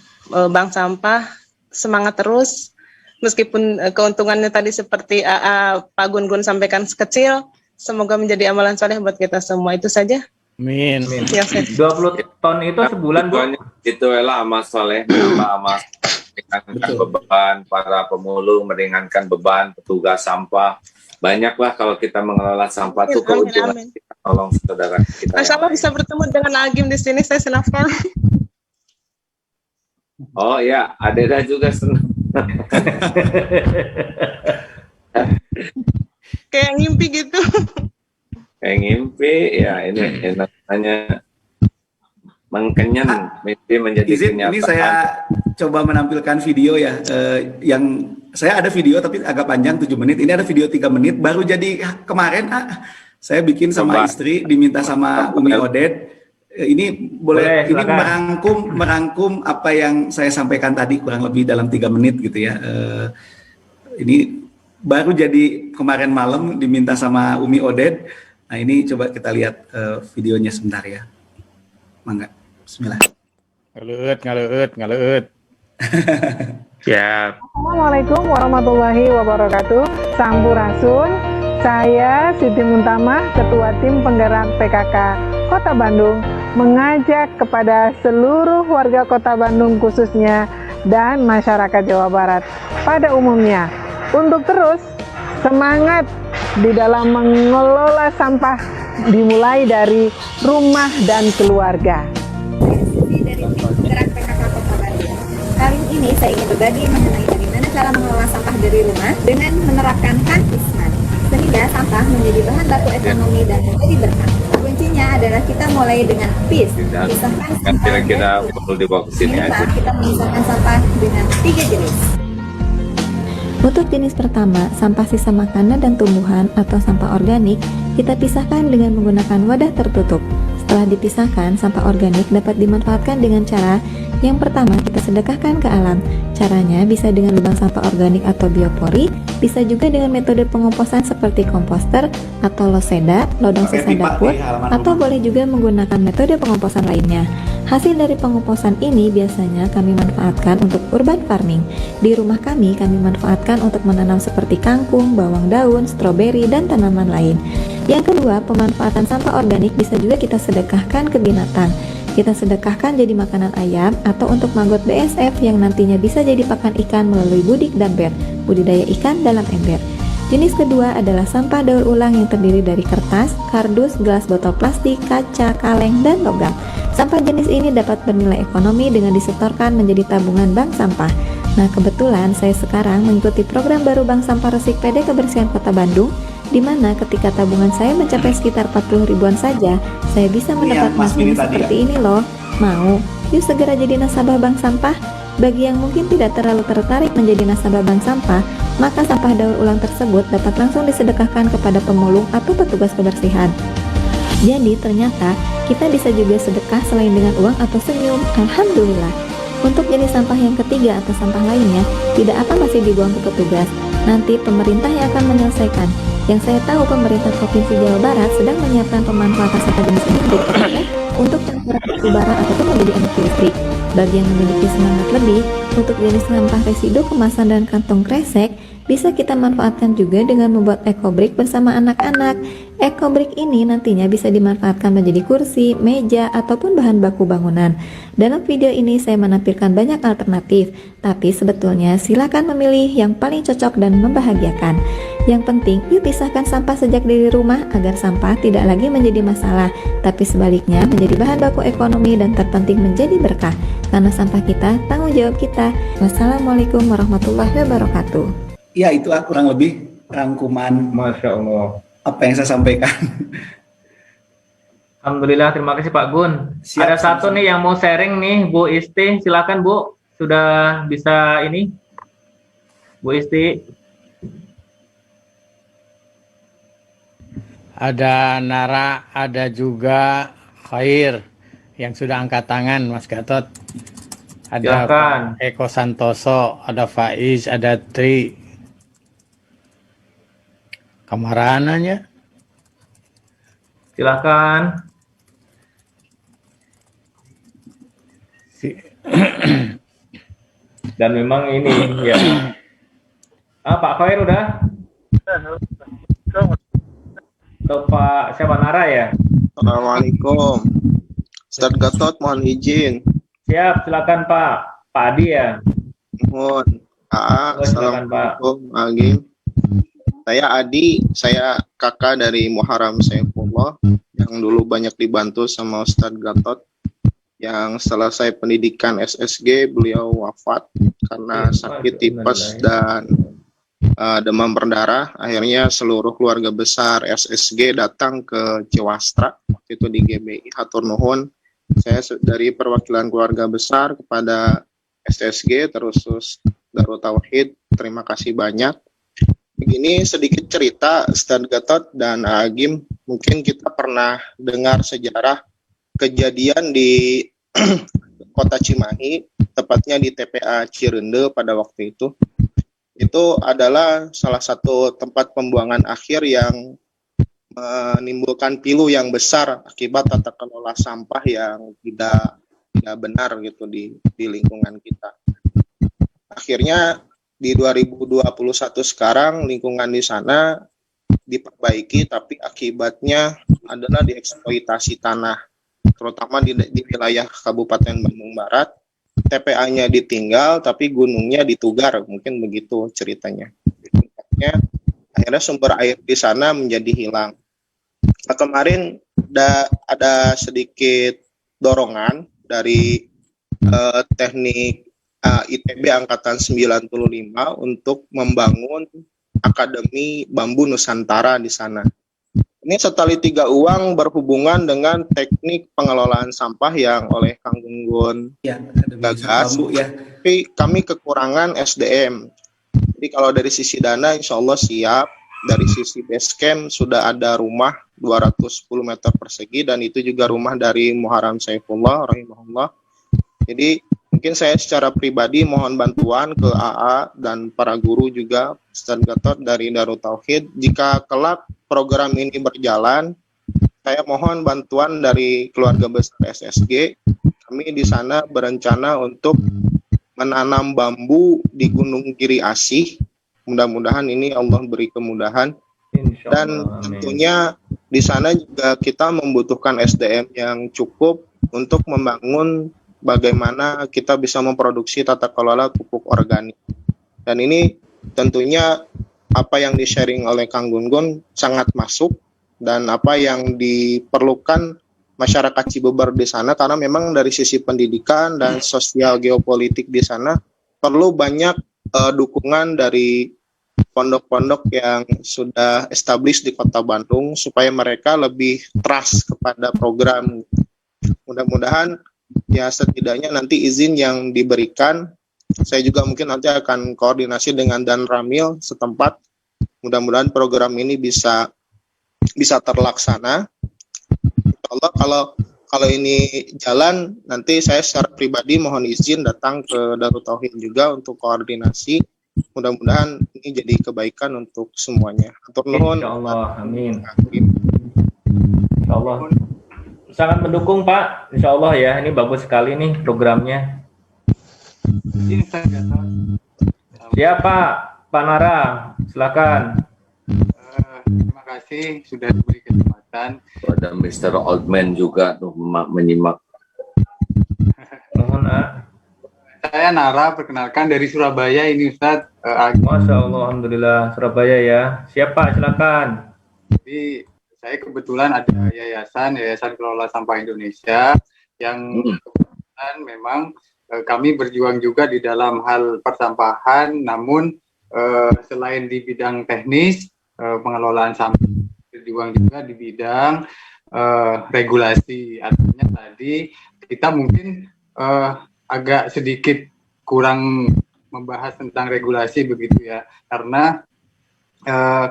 bank sampah semangat terus. Meskipun keuntungannya tadi seperti Pak Gun sampaikan kecil, semoga menjadi amalan soleh buat kita semua. Itu saja. Amin. 20 ton itu sebulan Bu. Itu adalah amal soleh, amal meringankan beban para pemulung, meringankan beban petugas sampah. Banyaklah kalau kita mengelola sampah itu keuntungan kita tolong saudara kita. Masya Allah bisa bertemu dengan Agim di sini, saya senang sekali. Oh ya, Adeda juga senang. Kayak ngimpi gitu. Kayak ngimpi, ya ini namanya mengkenyang, mimpi menjadi kenyataan. Ini saya coba menampilkan video ya, yang saya ada video tapi agak panjang 7 menit, ini ada video 3 menit, baru jadi kemarin saya bikin sama istri, diminta sama Umi Oded. Ini boleh ini merangkum apa yang saya sampaikan tadi kurang lebih dalam 3 menit gitu ya. Ini baru jadi kemarin malam diminta sama Umi Oded. Nah ini coba kita lihat videonya sebentar ya. Mangga, bismillah. Ngaleut. Siap. Assalamualaikum warahmatullahi wabarakatuh. Sampurasun. Saya Siti Muntamah, Ketua Tim Penggerak PKK Kota Bandung, mengajak kepada seluruh warga Kota Bandung khususnya dan masyarakat Jawa Barat pada umumnya untuk terus semangat di dalam mengelola sampah dimulai dari rumah dan keluarga. Dari Tim Penggerak PKK Kota Bandung. Kali ini saya ingin berbagi mengenai bagaimana cara mengelola sampah dari rumah dengan menerapkan Kantisman, sehingga sampah menjadi bahan baku ekonomi dan menjadi berkah. Kuncinya adalah kita mulai dengan pisahkan sampah. Kira-kira perlu dibawa ke sini aja. Kita memisahkan sampah dengan 3 jenis. Untuk jenis pertama, sampah sisa makanan dan tumbuhan atau sampah organik, kita pisahkan dengan menggunakan wadah tertutup. Setelah dipisahkan, sampah organik dapat dimanfaatkan dengan cara yang pertama, kita sedekahkan ke alam. Caranya bisa dengan lubang sampah organik atau biopori, bisa juga dengan metode pengomposan seperti komposter atau loseda, lodong sisa dapur, atau boleh juga menggunakan metode pengomposan lainnya. Hasil dari pengomposan ini biasanya kami manfaatkan untuk urban farming. Di rumah kami manfaatkan untuk menanam seperti kangkung, bawang daun, stroberi, dan tanaman lain. Yang kedua, pemanfaatan sampah organik bisa juga kita sedekahkan ke binatang. Kita sedekahkan jadi makanan ayam atau untuk maggot BSF yang nantinya bisa jadi pakan ikan melalui budik dan ber, budidaya ikan dalam ember. Jenis kedua adalah sampah daur ulang yang terdiri dari kertas, kardus, gelas botol plastik, kaca, kaleng, dan logam. Sampah jenis ini dapat bernilai ekonomi dengan disetorkan menjadi tabungan bank sampah. Nah, kebetulan saya sekarang mengikuti program baru Bank Sampah Resik PD Kebersihan Kota Bandung, di mana ketika tabungan saya mencapai sekitar 40 ribuan saja, saya bisa mendapat masukan seperti ini loh. Mau? Yuk segera jadi nasabah bank sampah. Bagi yang mungkin tidak terlalu tertarik menjadi nasabah bank sampah, maka sampah daur ulang tersebut dapat langsung disedekahkan kepada pemulung atau petugas kebersihan. Jadi ternyata kita bisa juga sedekah selain dengan uang atau senyum. Alhamdulillah. Untuk jenis sampah yang ketiga atau sampah lainnya, tidak apa masih dibuang ke petugas. Nanti pemerintah yang akan menyelesaikan. Yang saya tahu pemerintah Provinsi Jawa Barat sedang menyiapkan pemanfaatan sampah jenis ini untuk campuran batu bara ataupun menjadi energi listrik. Bagi yang memiliki semangat lebih, untuk jenis sampah residu kemasan dan kantong kresek, bisa kita manfaatkan juga dengan membuat eco-brick bersama anak-anak. Eco-brick ini nantinya bisa dimanfaatkan menjadi kursi, meja, ataupun bahan baku bangunan. Dalam video ini saya menampilkan banyak alternatif, tapi sebetulnya silakan memilih yang paling cocok dan membahagiakan. Yang penting, yuk pisahkan sampah sejak dari rumah agar sampah tidak lagi menjadi masalah, tapi sebaliknya menjadi bahan baku ekonomi dan terpenting menjadi berkah. Karena sampah kita, tanggung jawab kita. Wassalamualaikum warahmatullahi wabarakatuh. Ya, itu kurang lebih rangkuman Masya Allah apa yang saya sampaikan. Alhamdulillah, terima kasih Pak Gun. Siap, Ada satu nih yang mau sharing nih, Bu Isti, silakan Bu, sudah bisa ini, Bu Isti. Ada Nara, ada juga Khair yang sudah angkat tangan, Mas Gatot. Ada Pak Eko Santoso, ada Faiz, ada Tri. Kamarananya. Silakan. Dan memang ini ya. Pak Khair udah? Ke Pak siapa, Nara ya? Assalamualaikum. Ustadz Gatot mohon izin. Siap, silakan Pak. Pak Adi ya? Mohon. Assalamualaikum Agim. Saya Adi, saya kakak dari Muharram Saifullah yang dulu banyak dibantu sama Ustadz Gatot. Yang selesai pendidikan SSG, beliau wafat karena sakit tipes dan demam berdarah. Akhirnya seluruh keluarga besar SSG datang ke Ciwastra, waktu itu di GBI. Hatur nuhun, saya dari perwakilan keluarga besar kepada SSG terus Darut Tauhid, terima kasih banyak. Begini sedikit cerita Ustadz Gatot dan Agim, mungkin kita pernah dengar sejarah kejadian di Kota Cimahi, tepatnya di TPA Cirende pada waktu itu. Itu adalah salah satu tempat pembuangan akhir yang menimbulkan pilu yang besar akibat tata kelola sampah yang tidak benar gitu di lingkungan kita. Akhirnya di 2021 sekarang lingkungan di sana diperbaiki, tapi akibatnya adalah dieksploitasi tanah, terutama di wilayah Kabupaten Bandung Barat. TPA-nya ditinggal, tapi gunungnya ditugar, mungkin begitu ceritanya. Akhirnya sumber air di sana menjadi hilang. Nah, kemarin ada sedikit dorongan dari teknik ITB Angkatan 95 untuk membangun Akademi Bambu Nusantara di sana. Ini setali tiga uang berhubungan dengan teknik pengelolaan sampah yang oleh Kang Gunggun gagas, tapi kami kekurangan SDM. Jadi kalau dari sisi dana insya Allah siap, dari sisi base camp sudah ada rumah 210 meter persegi dan itu juga rumah dari Muharram Saifullah rahimahullah. Jadi mungkin saya secara pribadi mohon bantuan ke AA dan para guru juga, Ustadz Gatot dari Darut Tauhid. Jika kelak program ini berjalan, saya mohon bantuan dari keluarga besar SSG. Kami di sana berencana untuk menanam bambu di Gunung Giri Asih. Mudah-mudahan ini Allah beri kemudahan. Dan tentunya di sana juga kita membutuhkan SDM yang cukup untuk membangun bagaimana kita bisa memproduksi tata kelola pupuk organik. Dan ini tentunya apa yang di-sharing oleh Kang Gun-Gun sangat masuk, dan apa yang diperlukan masyarakat Cibeber di sana, karena memang dari sisi pendidikan dan sosial geopolitik di sana perlu banyak dukungan dari pondok-pondok yang sudah established di Kota Bandung supaya mereka lebih trust kepada program. Mudah-mudahan ya setidaknya nanti izin yang diberikan, saya juga mungkin nanti akan koordinasi dengan Dan Ramil setempat. Mudah-mudahan program ini bisa terlaksana. Insyaallah kalau ini jalan, nanti saya secara pribadi mohon izin datang ke Darut Tauhid juga untuk koordinasi. Mudah-mudahan ini jadi kebaikan untuk semuanya. Atur nuhun. Insyaallah, amin. Insyaallah. Sangat mendukung Pak. Insyaallah ya, ini bagus sekali nih programnya. Siapa? Pak Nara, silakan. Terima kasih sudah diberi kesempatan. Ada Mr. Oldman juga menyimak. Saya Nara, perkenalkan dari Surabaya ini Ustadz. Masya Allah, Alhamdulillah, Surabaya ya. Siapa? Silakan. Jadi saya kebetulan ada Yayasan Kelola Sampah Indonesia yang kebetulan memang kami berjuang juga di dalam hal persampahan, namun selain di bidang teknis pengelolaan sampah, berjuang juga di bidang regulasi. Artinya tadi kita mungkin agak sedikit kurang membahas tentang regulasi begitu ya, karena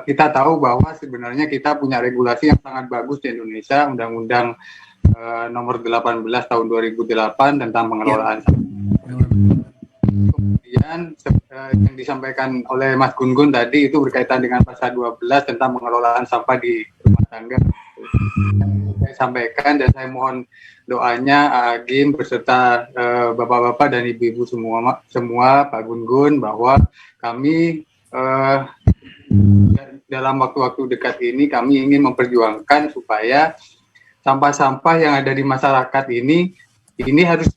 kita tahu bahwa sebenarnya kita punya regulasi yang sangat bagus di Indonesia, Undang-Undang nomor 18 tahun 2008 tentang pengelolaan sampah. Kemudian yang disampaikan oleh Mas Gun-Gun tadi itu berkaitan dengan pasal 12 tentang pengelolaan sampah di rumah tangga. Saya sampaikan dan saya mohon doanya Agim beserta bapak-bapak dan ibu-ibu semua Pak Gun-Gun, bahwa kami dalam waktu-waktu dekat ini kami ingin memperjuangkan supaya sampah-sampah yang ada di masyarakat ini harus,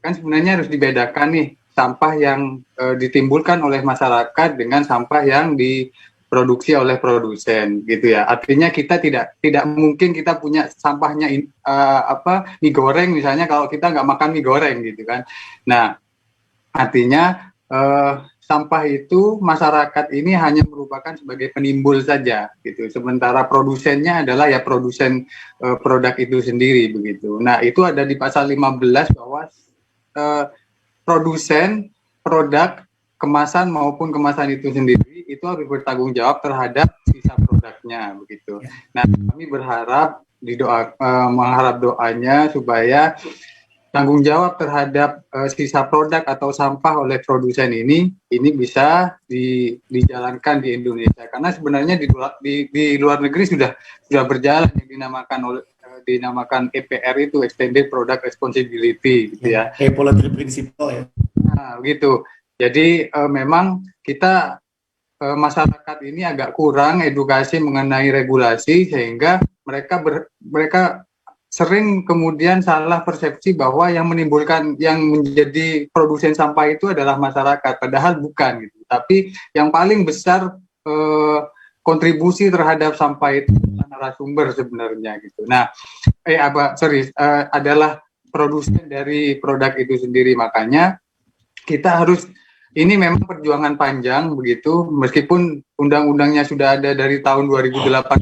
kan sebenarnya harus dibedakan nih, sampah yang ditimbulkan oleh masyarakat dengan sampah yang diproduksi oleh produsen gitu ya. Artinya kita tidak mungkin kita punya sampahnya mie goreng misalnya kalau kita nggak makan mie goreng gitu kan. Nah, artinya sampah itu masyarakat ini hanya merupakan sebagai penimbul saja gitu. Sementara produsennya adalah ya produsen produk itu sendiri begitu. Nah, itu ada di pasal 15 bahwa produsen produk kemasan maupun kemasan itu sendiri itu harus bertanggung jawab terhadap sisa produknya begitu. Nah, kami berharap mengharap doanya supaya tanggung jawab terhadap sisa produk atau sampah oleh produsen ini bisa dijalankan di Indonesia, karena sebenarnya di luar negeri sudah berjalan yang dinamakan EPR itu Extended Product Responsibility gitu ya. Equality Principle ya. Nah, gitu. Jadi memang kita masyarakat ini agak kurang edukasi mengenai regulasi, sehingga mereka sering kemudian salah persepsi bahwa yang menjadi produsen sampah itu adalah masyarakat, padahal bukan gitu. Tapi yang paling besar kontribusi terhadap sampah itu narasumber sebenarnya gitu. Nah, adalah produsen dari produk itu sendiri. Makanya kita harus, ini memang perjuangan panjang begitu, meskipun undang-undangnya sudah ada dari tahun 2008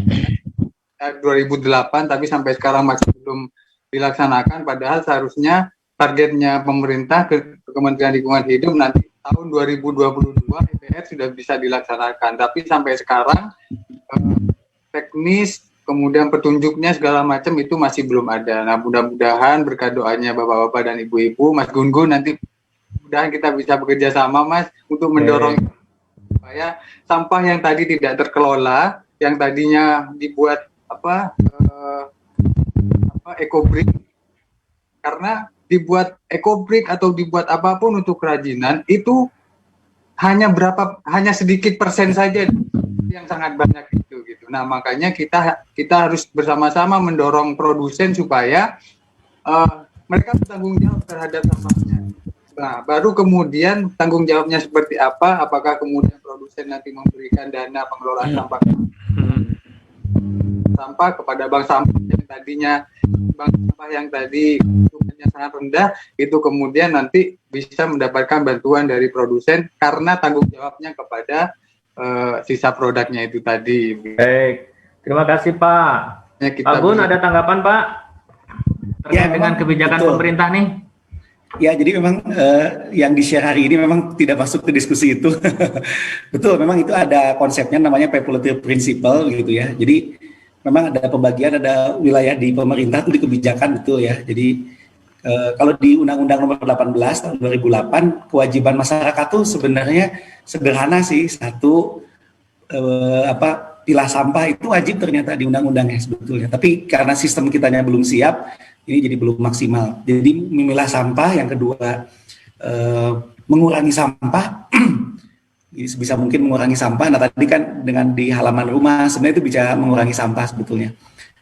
tapi sampai sekarang masih belum dilaksanakan, padahal seharusnya targetnya pemerintah Kementerian Lingkungan Hidup nanti tahun 2022 EPR sudah bisa dilaksanakan, tapi sampai sekarang teknis kemudian petunjuknya segala macam itu masih belum ada. Nah, mudah-mudahan berkat doanya bapak-bapak dan ibu-ibu, Mas Gun-Gun, nanti mudah-mudahan kita bisa bekerja sama Mas untuk mendorong supaya sampah yang tadi tidak terkelola, yang tadinya dibuat ekobrik, karena dibuat ekobrik atau dibuat apapun untuk kerajinan itu hanya sedikit persen saja yang sangat banyak itu gitu. gitu. Nah, makanya kita harus bersama-sama mendorong produsen supaya mereka bertanggung jawab terhadap sampahnya. Nah, baru kemudian tanggung jawabnya seperti apa? Apakah kemudian produsen nanti memberikan dana pengelolaan sampah kepada bank sampah yang tadinya hitungannya sangat rendah, itu kemudian nanti bisa mendapatkan bantuan dari produsen karena tanggung jawabnya kepada sisa produknya itu tadi. Baik, terima kasih Pak. Ya, Pak Gun, ada tanggapan Pak terkait dengan kebijakan pemerintah nih? Ya, jadi memang yang di-share hari ini memang tidak masuk ke diskusi itu. Betul, memang itu ada konsepnya namanya Pay-Polluter Principle gitu ya. Jadi memang ada pembagian, ada wilayah di pemerintah itu di kebijakan betul ya. Jadi kalau di Undang-Undang Nomor 18 tahun 2008 kewajiban masyarakat tuh sebenarnya sederhana sih. Satu pilah sampah itu wajib ternyata di undang-undangnya sebetulnya. Tapi karena sistem kitanya belum siap, ini jadi belum maksimal. Jadi memilah sampah, yang kedua mengurangi sampah. Jadi sebisa mungkin mengurangi sampah. Nah tadi kan dengan di halaman rumah sebenarnya itu bisa mengurangi sampah sebetulnya.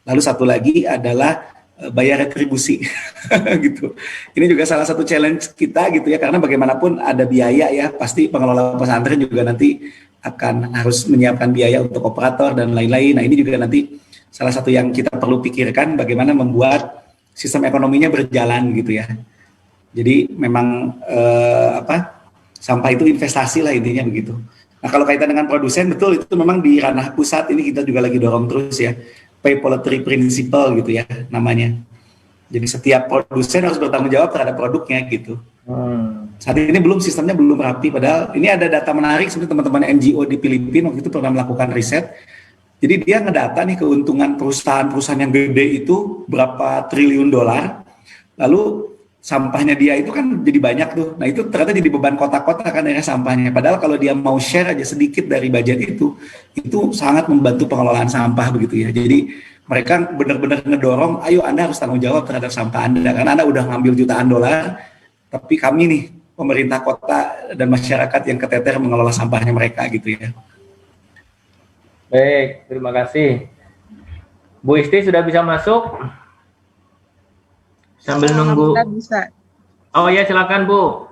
Lalu satu lagi adalah bayar retribusi gitu. Ini juga salah satu challenge kita gitu ya, karena bagaimanapun ada biaya ya, pasti pengelola pesantren juga nanti akan harus menyiapkan biaya untuk operator dan lain-lain. Nah ini juga nanti salah satu yang kita perlu pikirkan bagaimana membuat sistem ekonominya berjalan gitu ya. Jadi memang sampah itu investasi lah intinya begitu. Nah kalau kaitan dengan produsen, betul itu memang di ranah pusat ini kita juga lagi dorong terus ya. Pay-Polluter Principle gitu ya namanya. Jadi setiap produsen harus bertanggung jawab terhadap produknya gitu. Saat ini sistemnya belum rapi, padahal ini ada data menarik sebenarnya teman-teman NGO di Filipina waktu itu pernah melakukan riset. Jadi dia ngedata nih keuntungan perusahaan-perusahaan yang gede itu berapa triliun dolar, lalu sampahnya dia itu kan jadi banyak tuh. Nah itu ternyata jadi beban kota-kota kan akhirnya sampahnya. Padahal kalau dia mau share aja sedikit dari budget itu sangat membantu pengelolaan sampah begitu ya. Jadi mereka benar-benar ngedorong, ayo Anda harus tanggung jawab terhadap sampah Anda, karena Anda udah ngambil jutaan dolar, tapi kami nih pemerintah kota dan masyarakat yang keteter mengelola sampahnya mereka gitu ya. Baik, terima kasih. Bu Isti sudah bisa masuk? Sambil nunggu. Bisa. Oh ya, silakan Bu.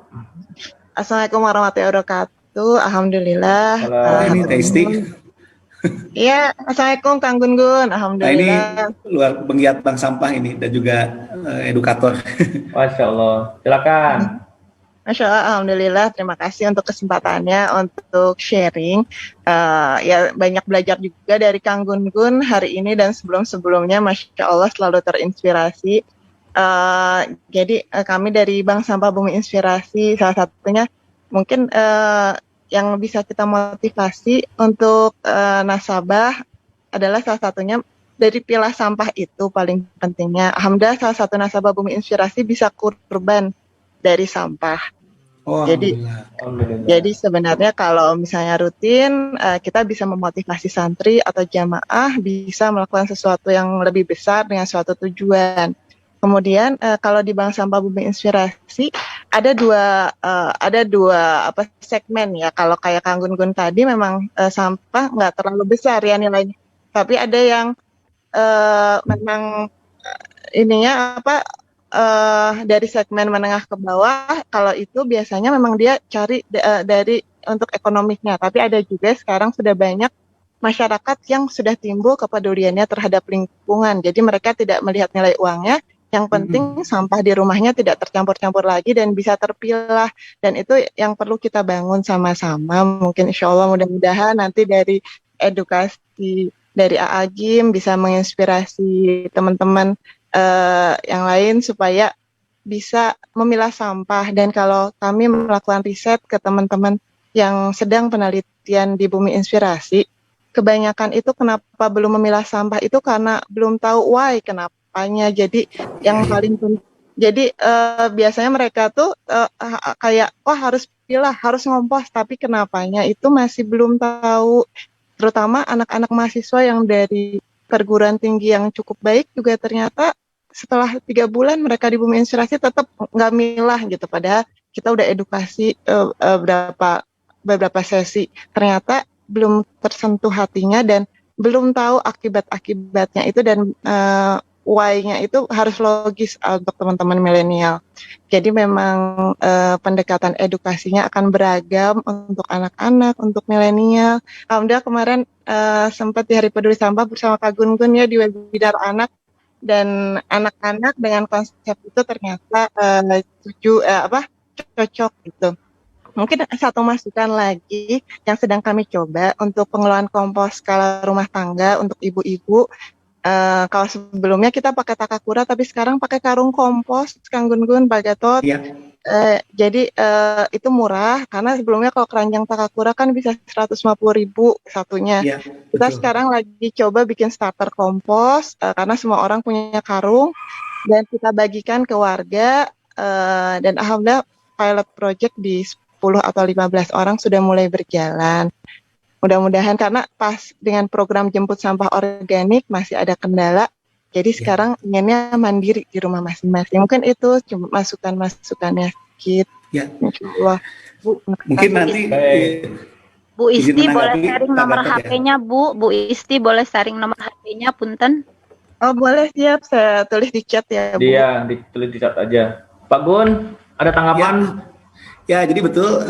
Assalamualaikum warahmatullahi wabarakatuh. Alhamdulillah. Ini Testi. Iya, Assalamualaikum Kang Gun-Gun. Alhamdulillah. Nah, ini luar penggiat bank sampah ini dan juga edukator. Masya Allah. Silakan. Masya Allah, Alhamdulillah. Terima kasih untuk kesempatannya untuk sharing. Ya banyak belajar juga dari Kang Gun-Gun hari ini dan sebelum-sebelumnya. Masya Allah selalu terinspirasi. Jadi kami dari Bank Sampah Bumi Inspirasi salah satunya mungkin yang bisa kita motivasi untuk nasabah adalah salah satunya dari pilah sampah itu paling pentingnya. Alhamdulillah salah satu nasabah Bumi Inspirasi bisa kurban dari sampah. Oh, jadi sebenarnya kalau misalnya rutin kita bisa memotivasi santri atau jamaah bisa melakukan sesuatu yang lebih besar dengan suatu tujuan. Kemudian kalau di Bank Sampah Bumi Inspirasi ada dua segmen ya. Kalau kayak Kang Gun-Gun tadi memang sampah nggak terlalu besar ya nilainya. Tapi ada yang memang ininya dari segmen menengah ke bawah. Kalau itu biasanya memang dia cari dari untuk ekonomiknya. Tapi ada juga sekarang sudah banyak masyarakat yang sudah timbul kepeduliannya terhadap lingkungan. Jadi mereka tidak melihat nilai uangnya. Yang penting sampah di rumahnya tidak tercampur-campur lagi dan bisa terpilah. Dan itu yang perlu kita bangun sama-sama. Mungkin insya Allah mudah-mudahan nanti dari edukasi dari AAGIM bisa menginspirasi teman-teman yang lain supaya bisa memilah sampah. Dan kalau kami melakukan riset ke teman-teman yang sedang penelitian di Bumi Inspirasi, kebanyakan itu kenapa belum memilah sampah itu karena belum tahu why, kenapa. Jadi yang paling penting, jadi biasanya mereka tuh kayak harus pilah, harus ngompos, tapi kenapanya itu masih belum tahu. Terutama anak-anak mahasiswa yang dari perguruan tinggi yang cukup baik juga ternyata setelah 3 bulan mereka di Bumi Inspirasi tetap nggak milah gitu. Padahal kita udah edukasi beberapa sesi, ternyata belum tersentuh hatinya dan belum tahu akibat-akibatnya itu, dan why-nya itu harus logis untuk teman-teman milenial. Jadi memang pendekatan edukasinya akan beragam untuk anak-anak, untuk milenial. Alhamdulillah kemarin sempat di Hari Peduli Sampah bersama Kak Gun-Gun ya di webinar anak, dan anak-anak dengan konsep itu ternyata cocok gitu. Mungkin satu masukan lagi yang sedang kami coba untuk pengelolaan kompos skala rumah tangga untuk ibu-ibu. Kalau sebelumnya kita pakai Takakura, tapi sekarang pakai karung kompos, Kang Gun-Gun, Pak Gatot. Iya. Jadi itu murah, karena sebelumnya kalau keranjang Takakura kan bisa 150.000 satunya. Iya, Kita betul. sekarang lagi coba bikin starter kompos, karena semua orang punya karung, dan kita bagikan ke warga, dan alhamdulillah pilot project di 10 atau 15 orang sudah mulai berjalan. Mudah-mudahan, karena pas dengan program jemput sampah organik masih ada kendala, jadi sekarang inginnya mandiri di rumah masing-masing. Mungkin itu cuma masukan-masukannya sedikit. Ya. Insyaallah. Bu, Mungkin nanti Bu izin Isti boleh menanggapi, sharing Pak nomor Gatot ya. HP-nya, Bu Isti boleh sharing nomor HP-nya, punten. Oh boleh, siap, saya tulis di chat ya, Bu. Dia ditulis di chat aja. Pak Gun, ada tanggapan? Ya, jadi betul.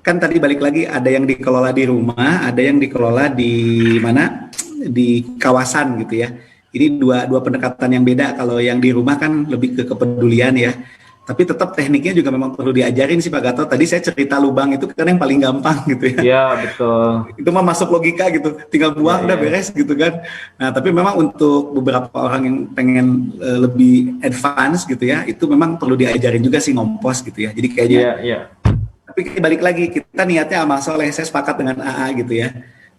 Kan tadi balik lagi, ada yang dikelola di rumah, ada yang dikelola di mana? Di kawasan gitu ya. Ini dua pendekatan yang beda. Kalau yang di rumah kan lebih ke kepedulian ya. Tapi tetap tekniknya juga memang perlu diajarin sih Pak Gatot. Tadi saya cerita lubang itu kan yang paling gampang gitu ya. Iya, betul. Itu mah masuk logika gitu, tinggal buang udah beres gitu kan. Nah, tapi memang untuk beberapa orang yang pengen lebih advance gitu ya, itu memang perlu diajarin juga sih ngompos gitu ya. Jadi kayaknya tapi balik lagi, kita niatnya amal soleh. Saya sepakat dengan AA gitu ya.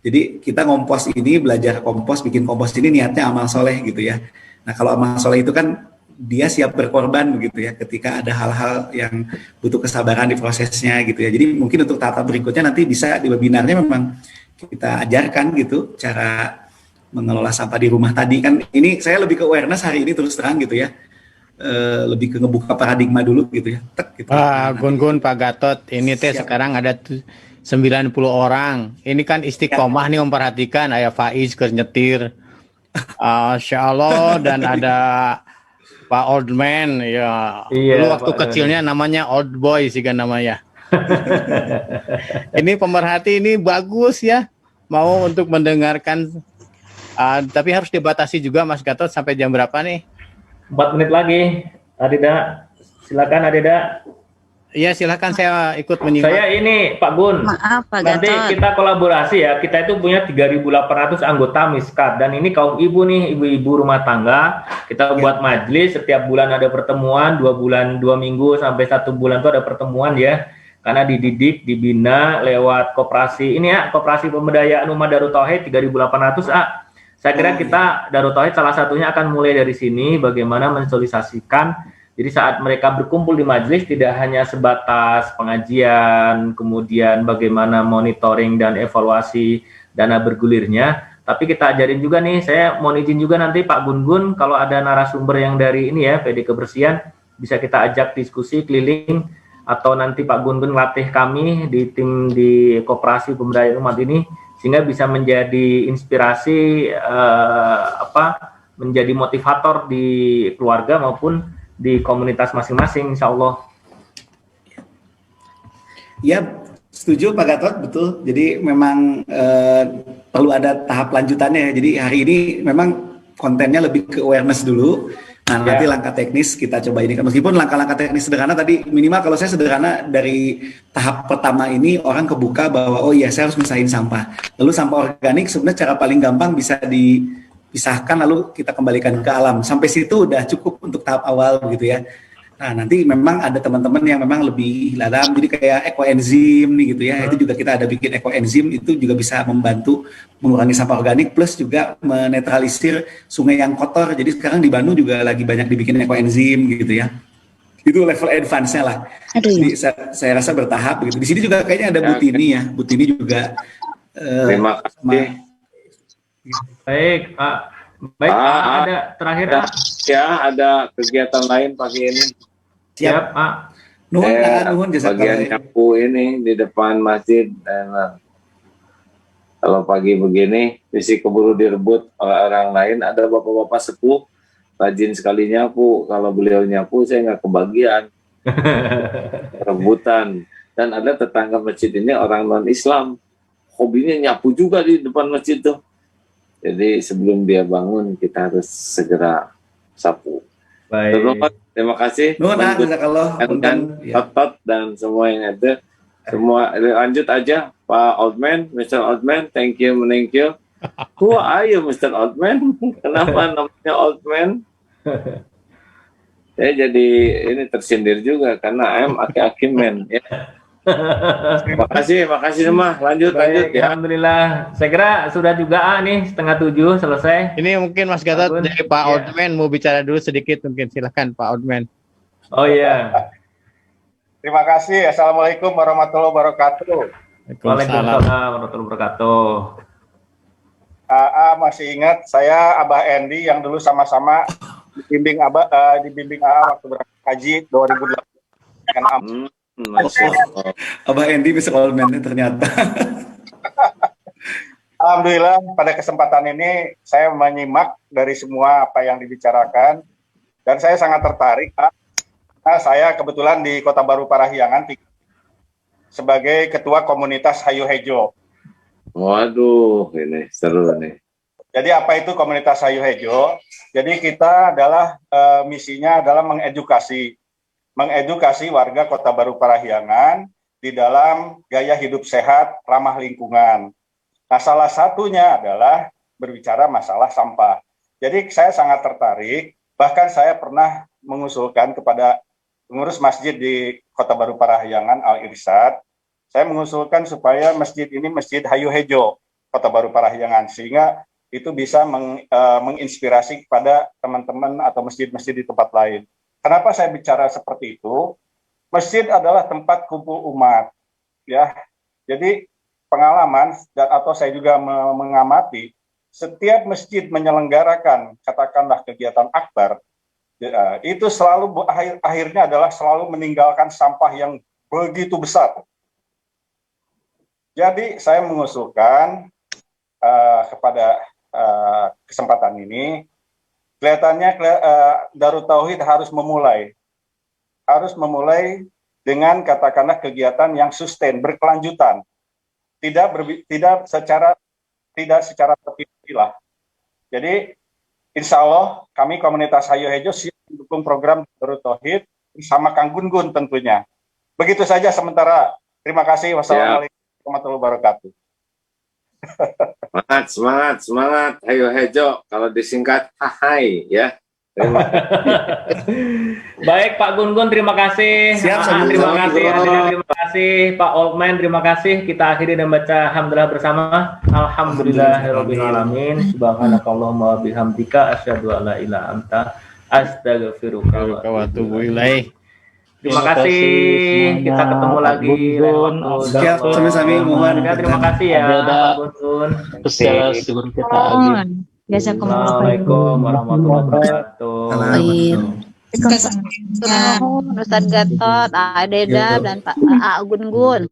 Jadi kita ngompos ini, belajar kompos, bikin kompos ini niatnya amal soleh gitu ya. Nah kalau amal soleh itu kan dia siap berkorban begitu ya, ketika ada hal-hal yang butuh kesabaran di prosesnya gitu ya. Jadi mungkin untuk tahap berikutnya nanti bisa di webinarnya memang kita ajarkan gitu cara mengelola sampah di rumah tadi kan. Ini saya lebih ke awareness hari ini terus terang gitu ya. Lebih ke ngebuka paradigma dulu gitu ya. Gitu. Pak Gun-Gun, Pak Gatot, ini teh sekarang ada 90 orang. Ini kan istiqomah nih memperhatikan, ayah Faiz ke nyetir. Insya Allah, dan ada Pak Old Man ya. Dulu waktu kecilnya namanya Old Boy sih kan namanya. Ini pemerhati ini bagus ya. Mau untuk mendengarkan, tapi harus dibatasi juga Mas Gatot sampai jam berapa nih? 4 menit lagi, Adida. Silakan Adida. Iya, silakan saya ikut menyimak. Saya ini Pak Gun. Maaf Pak Nanti Gatot. kita kolaborasi ya. Kita itu punya 3.800 anggota Miskat, dan ini kaum ibu nih, ibu-ibu rumah tangga. Kita buat majelis, setiap bulan ada pertemuan, 2 bulan, 2 minggu sampai 1 bulan itu ada pertemuan ya. Karena dididik, dibina lewat koperasi. Ini ya, koperasi pemberdayaan umat Darut Tauhid 3.800 Saya kira kita Darut Tauhid salah satunya akan mulai dari sini, bagaimana mensosialisasikan. Jadi saat mereka berkumpul di majelis tidak hanya sebatas pengajian, kemudian bagaimana monitoring dan evaluasi dana bergulirnya, tapi kita ajarin juga nih, saya mohon izin juga nanti Pak Gun-Gun, kalau ada narasumber yang dari ini ya, PD Kebersihan, bisa kita ajak diskusi keliling, atau nanti Pak Gun-Gun latih kami di tim di Koperasi Pemberdayaan Umat ini, sehingga bisa menjadi inspirasi, menjadi motivator di keluarga maupun di komunitas masing-masing, insya Allah. Ya, setuju Pak Gatot, betul. Jadi memang perlu ada tahap lanjutannya ya. Jadi hari ini memang kontennya lebih ke awareness dulu. Nah, nanti langkah teknis kita coba ini. Meskipun langkah-langkah teknis sederhana tadi, minimal kalau saya sederhana dari tahap pertama ini orang kebuka bahwa oh iya saya harus misahin sampah. Lalu sampah organik sebenarnya cara paling gampang bisa dipisahkan lalu kita kembalikan ke alam. Sampai situ udah cukup untuk tahap awal begitu ya. Nah, nanti memang ada teman-teman yang memang lebih dalam, jadi kayak ekoenzim nih gitu ya. Itu juga kita ada bikin ekoenzim, itu juga bisa membantu mengurangi sampah organik plus juga menetralisir sungai yang kotor. Jadi sekarang di Bandung juga lagi banyak dibikin ekoenzim gitu ya. Itu level advance-nya lah. Jadi saya rasa bertahap gitu. Di sini juga kayaknya ada Butini ya. Butini juga terima kasih. Baik, Pak. Baik, ada terakhir ya, ada kegiatan lain pagi ini. Siap, Pak. Nuhun, bagian nyapu ini di depan masjid. Kalau pagi begini, mesti keburu direbut oleh orang lain. Ada bapak-bapak sepuh, rajin sekali nyapu. Kalau beliau nyapu, saya nggak kebagian. Rebutan. Dan ada tetangga masjid ini orang non-Islam. Hobinya nyapu juga di depan masjid tuh. Jadi sebelum dia bangun, kita harus segera sapu. Baik. Terima kasih. Dan semua yang ada. Semua lanjut aja Pak Oldman, Mr. Oldman, thank you. Who are you, Mr. Oldman? Kenapa namanya Oldman? Saya jadi ini tersindir juga karena I'm aki-aki man. Ya. Makasih semua. Lanjut ya. Alhamdulillah. Saya kira sudah juga nih 6:30 selesai. Ini mungkin Mas Gatot dari Pak Oldman mau bicara dulu sedikit, mungkin silahkan Pak Oldman. Oh iya. Terima kasih. Assalamualaikum warahmatullahi wabarakatuh. Waalaikumsalam warahmatullahi wabarakatuh. Masih ingat saya Abah Endi yang dulu sama-sama dibimbing AA waktu berangkat haji 2008. Abah Endi bisa Oldman ternyata. Alhamdulillah pada kesempatan ini saya menyimak dari semua apa yang dibicarakan dan saya sangat tertarik. Saya kebetulan di Kota Baru Parahyangan sebagai ketua komunitas Hayu Hejo. Waduh, ini seru nih. Jadi apa itu komunitas Hayu Hejo? Jadi kita adalah misinya adalah mengedukasi warga Kota Baru Parahyangan di dalam gaya hidup sehat, ramah lingkungan. Nah, salah satunya adalah berbicara masalah sampah. Jadi saya sangat tertarik, bahkan saya pernah mengusulkan kepada pengurus masjid di Kota Baru Parahyangan Al-Irsyad, saya mengusulkan supaya masjid ini Masjid Hayu Hejo Kota Baru Parahyangan, sehingga itu bisa menginspirasi kepada teman-teman atau masjid-masjid di tempat lain. Kenapa saya bicara seperti itu? Masjid adalah tempat kumpul umat, ya. Jadi pengalaman atau saya juga mengamati setiap masjid menyelenggarakan katakanlah kegiatan akbar, itu selalu akhirnya adalah selalu meninggalkan sampah yang begitu besar. Jadi saya mengusulkan kepada kesempatan ini, kelihatannya Darut Tauhid harus memulai dengan katakanlah kegiatan yang sustain, berkelanjutan, tidak secara terpilih. Jadi insya Allah kami komunitas Hayu Hejo siap mendukung program Darut Tauhid bersama Kang Gun-Gun tentunya. Begitu saja sementara. Terima kasih. Wassalamualaikum warahmatullahi wabarakatuh. Semangat Hayu Hejo, kalau disingkat HAI ya. Baik Pak Gun-Gun, terima kasih. Terima kasih Pak Oldman, terima kasih. Kita akhiri dan baca alhamdulillah bersama. Alhamdulillahirabbil alamin. Subhanakallahumma wa bihamdika asyhadu an la ilaha illa anta astaghfiruka wa atubu ilaik. Terima kasih. Kita ketemu lagi. Siap, sami-sami mohon. Terima kasih ya Pak Gun-Gun. Assalamualaikum warahmatullahi wabarakatuh. Ustaz Gatot, Adeda, dan Pak Gun-Gun.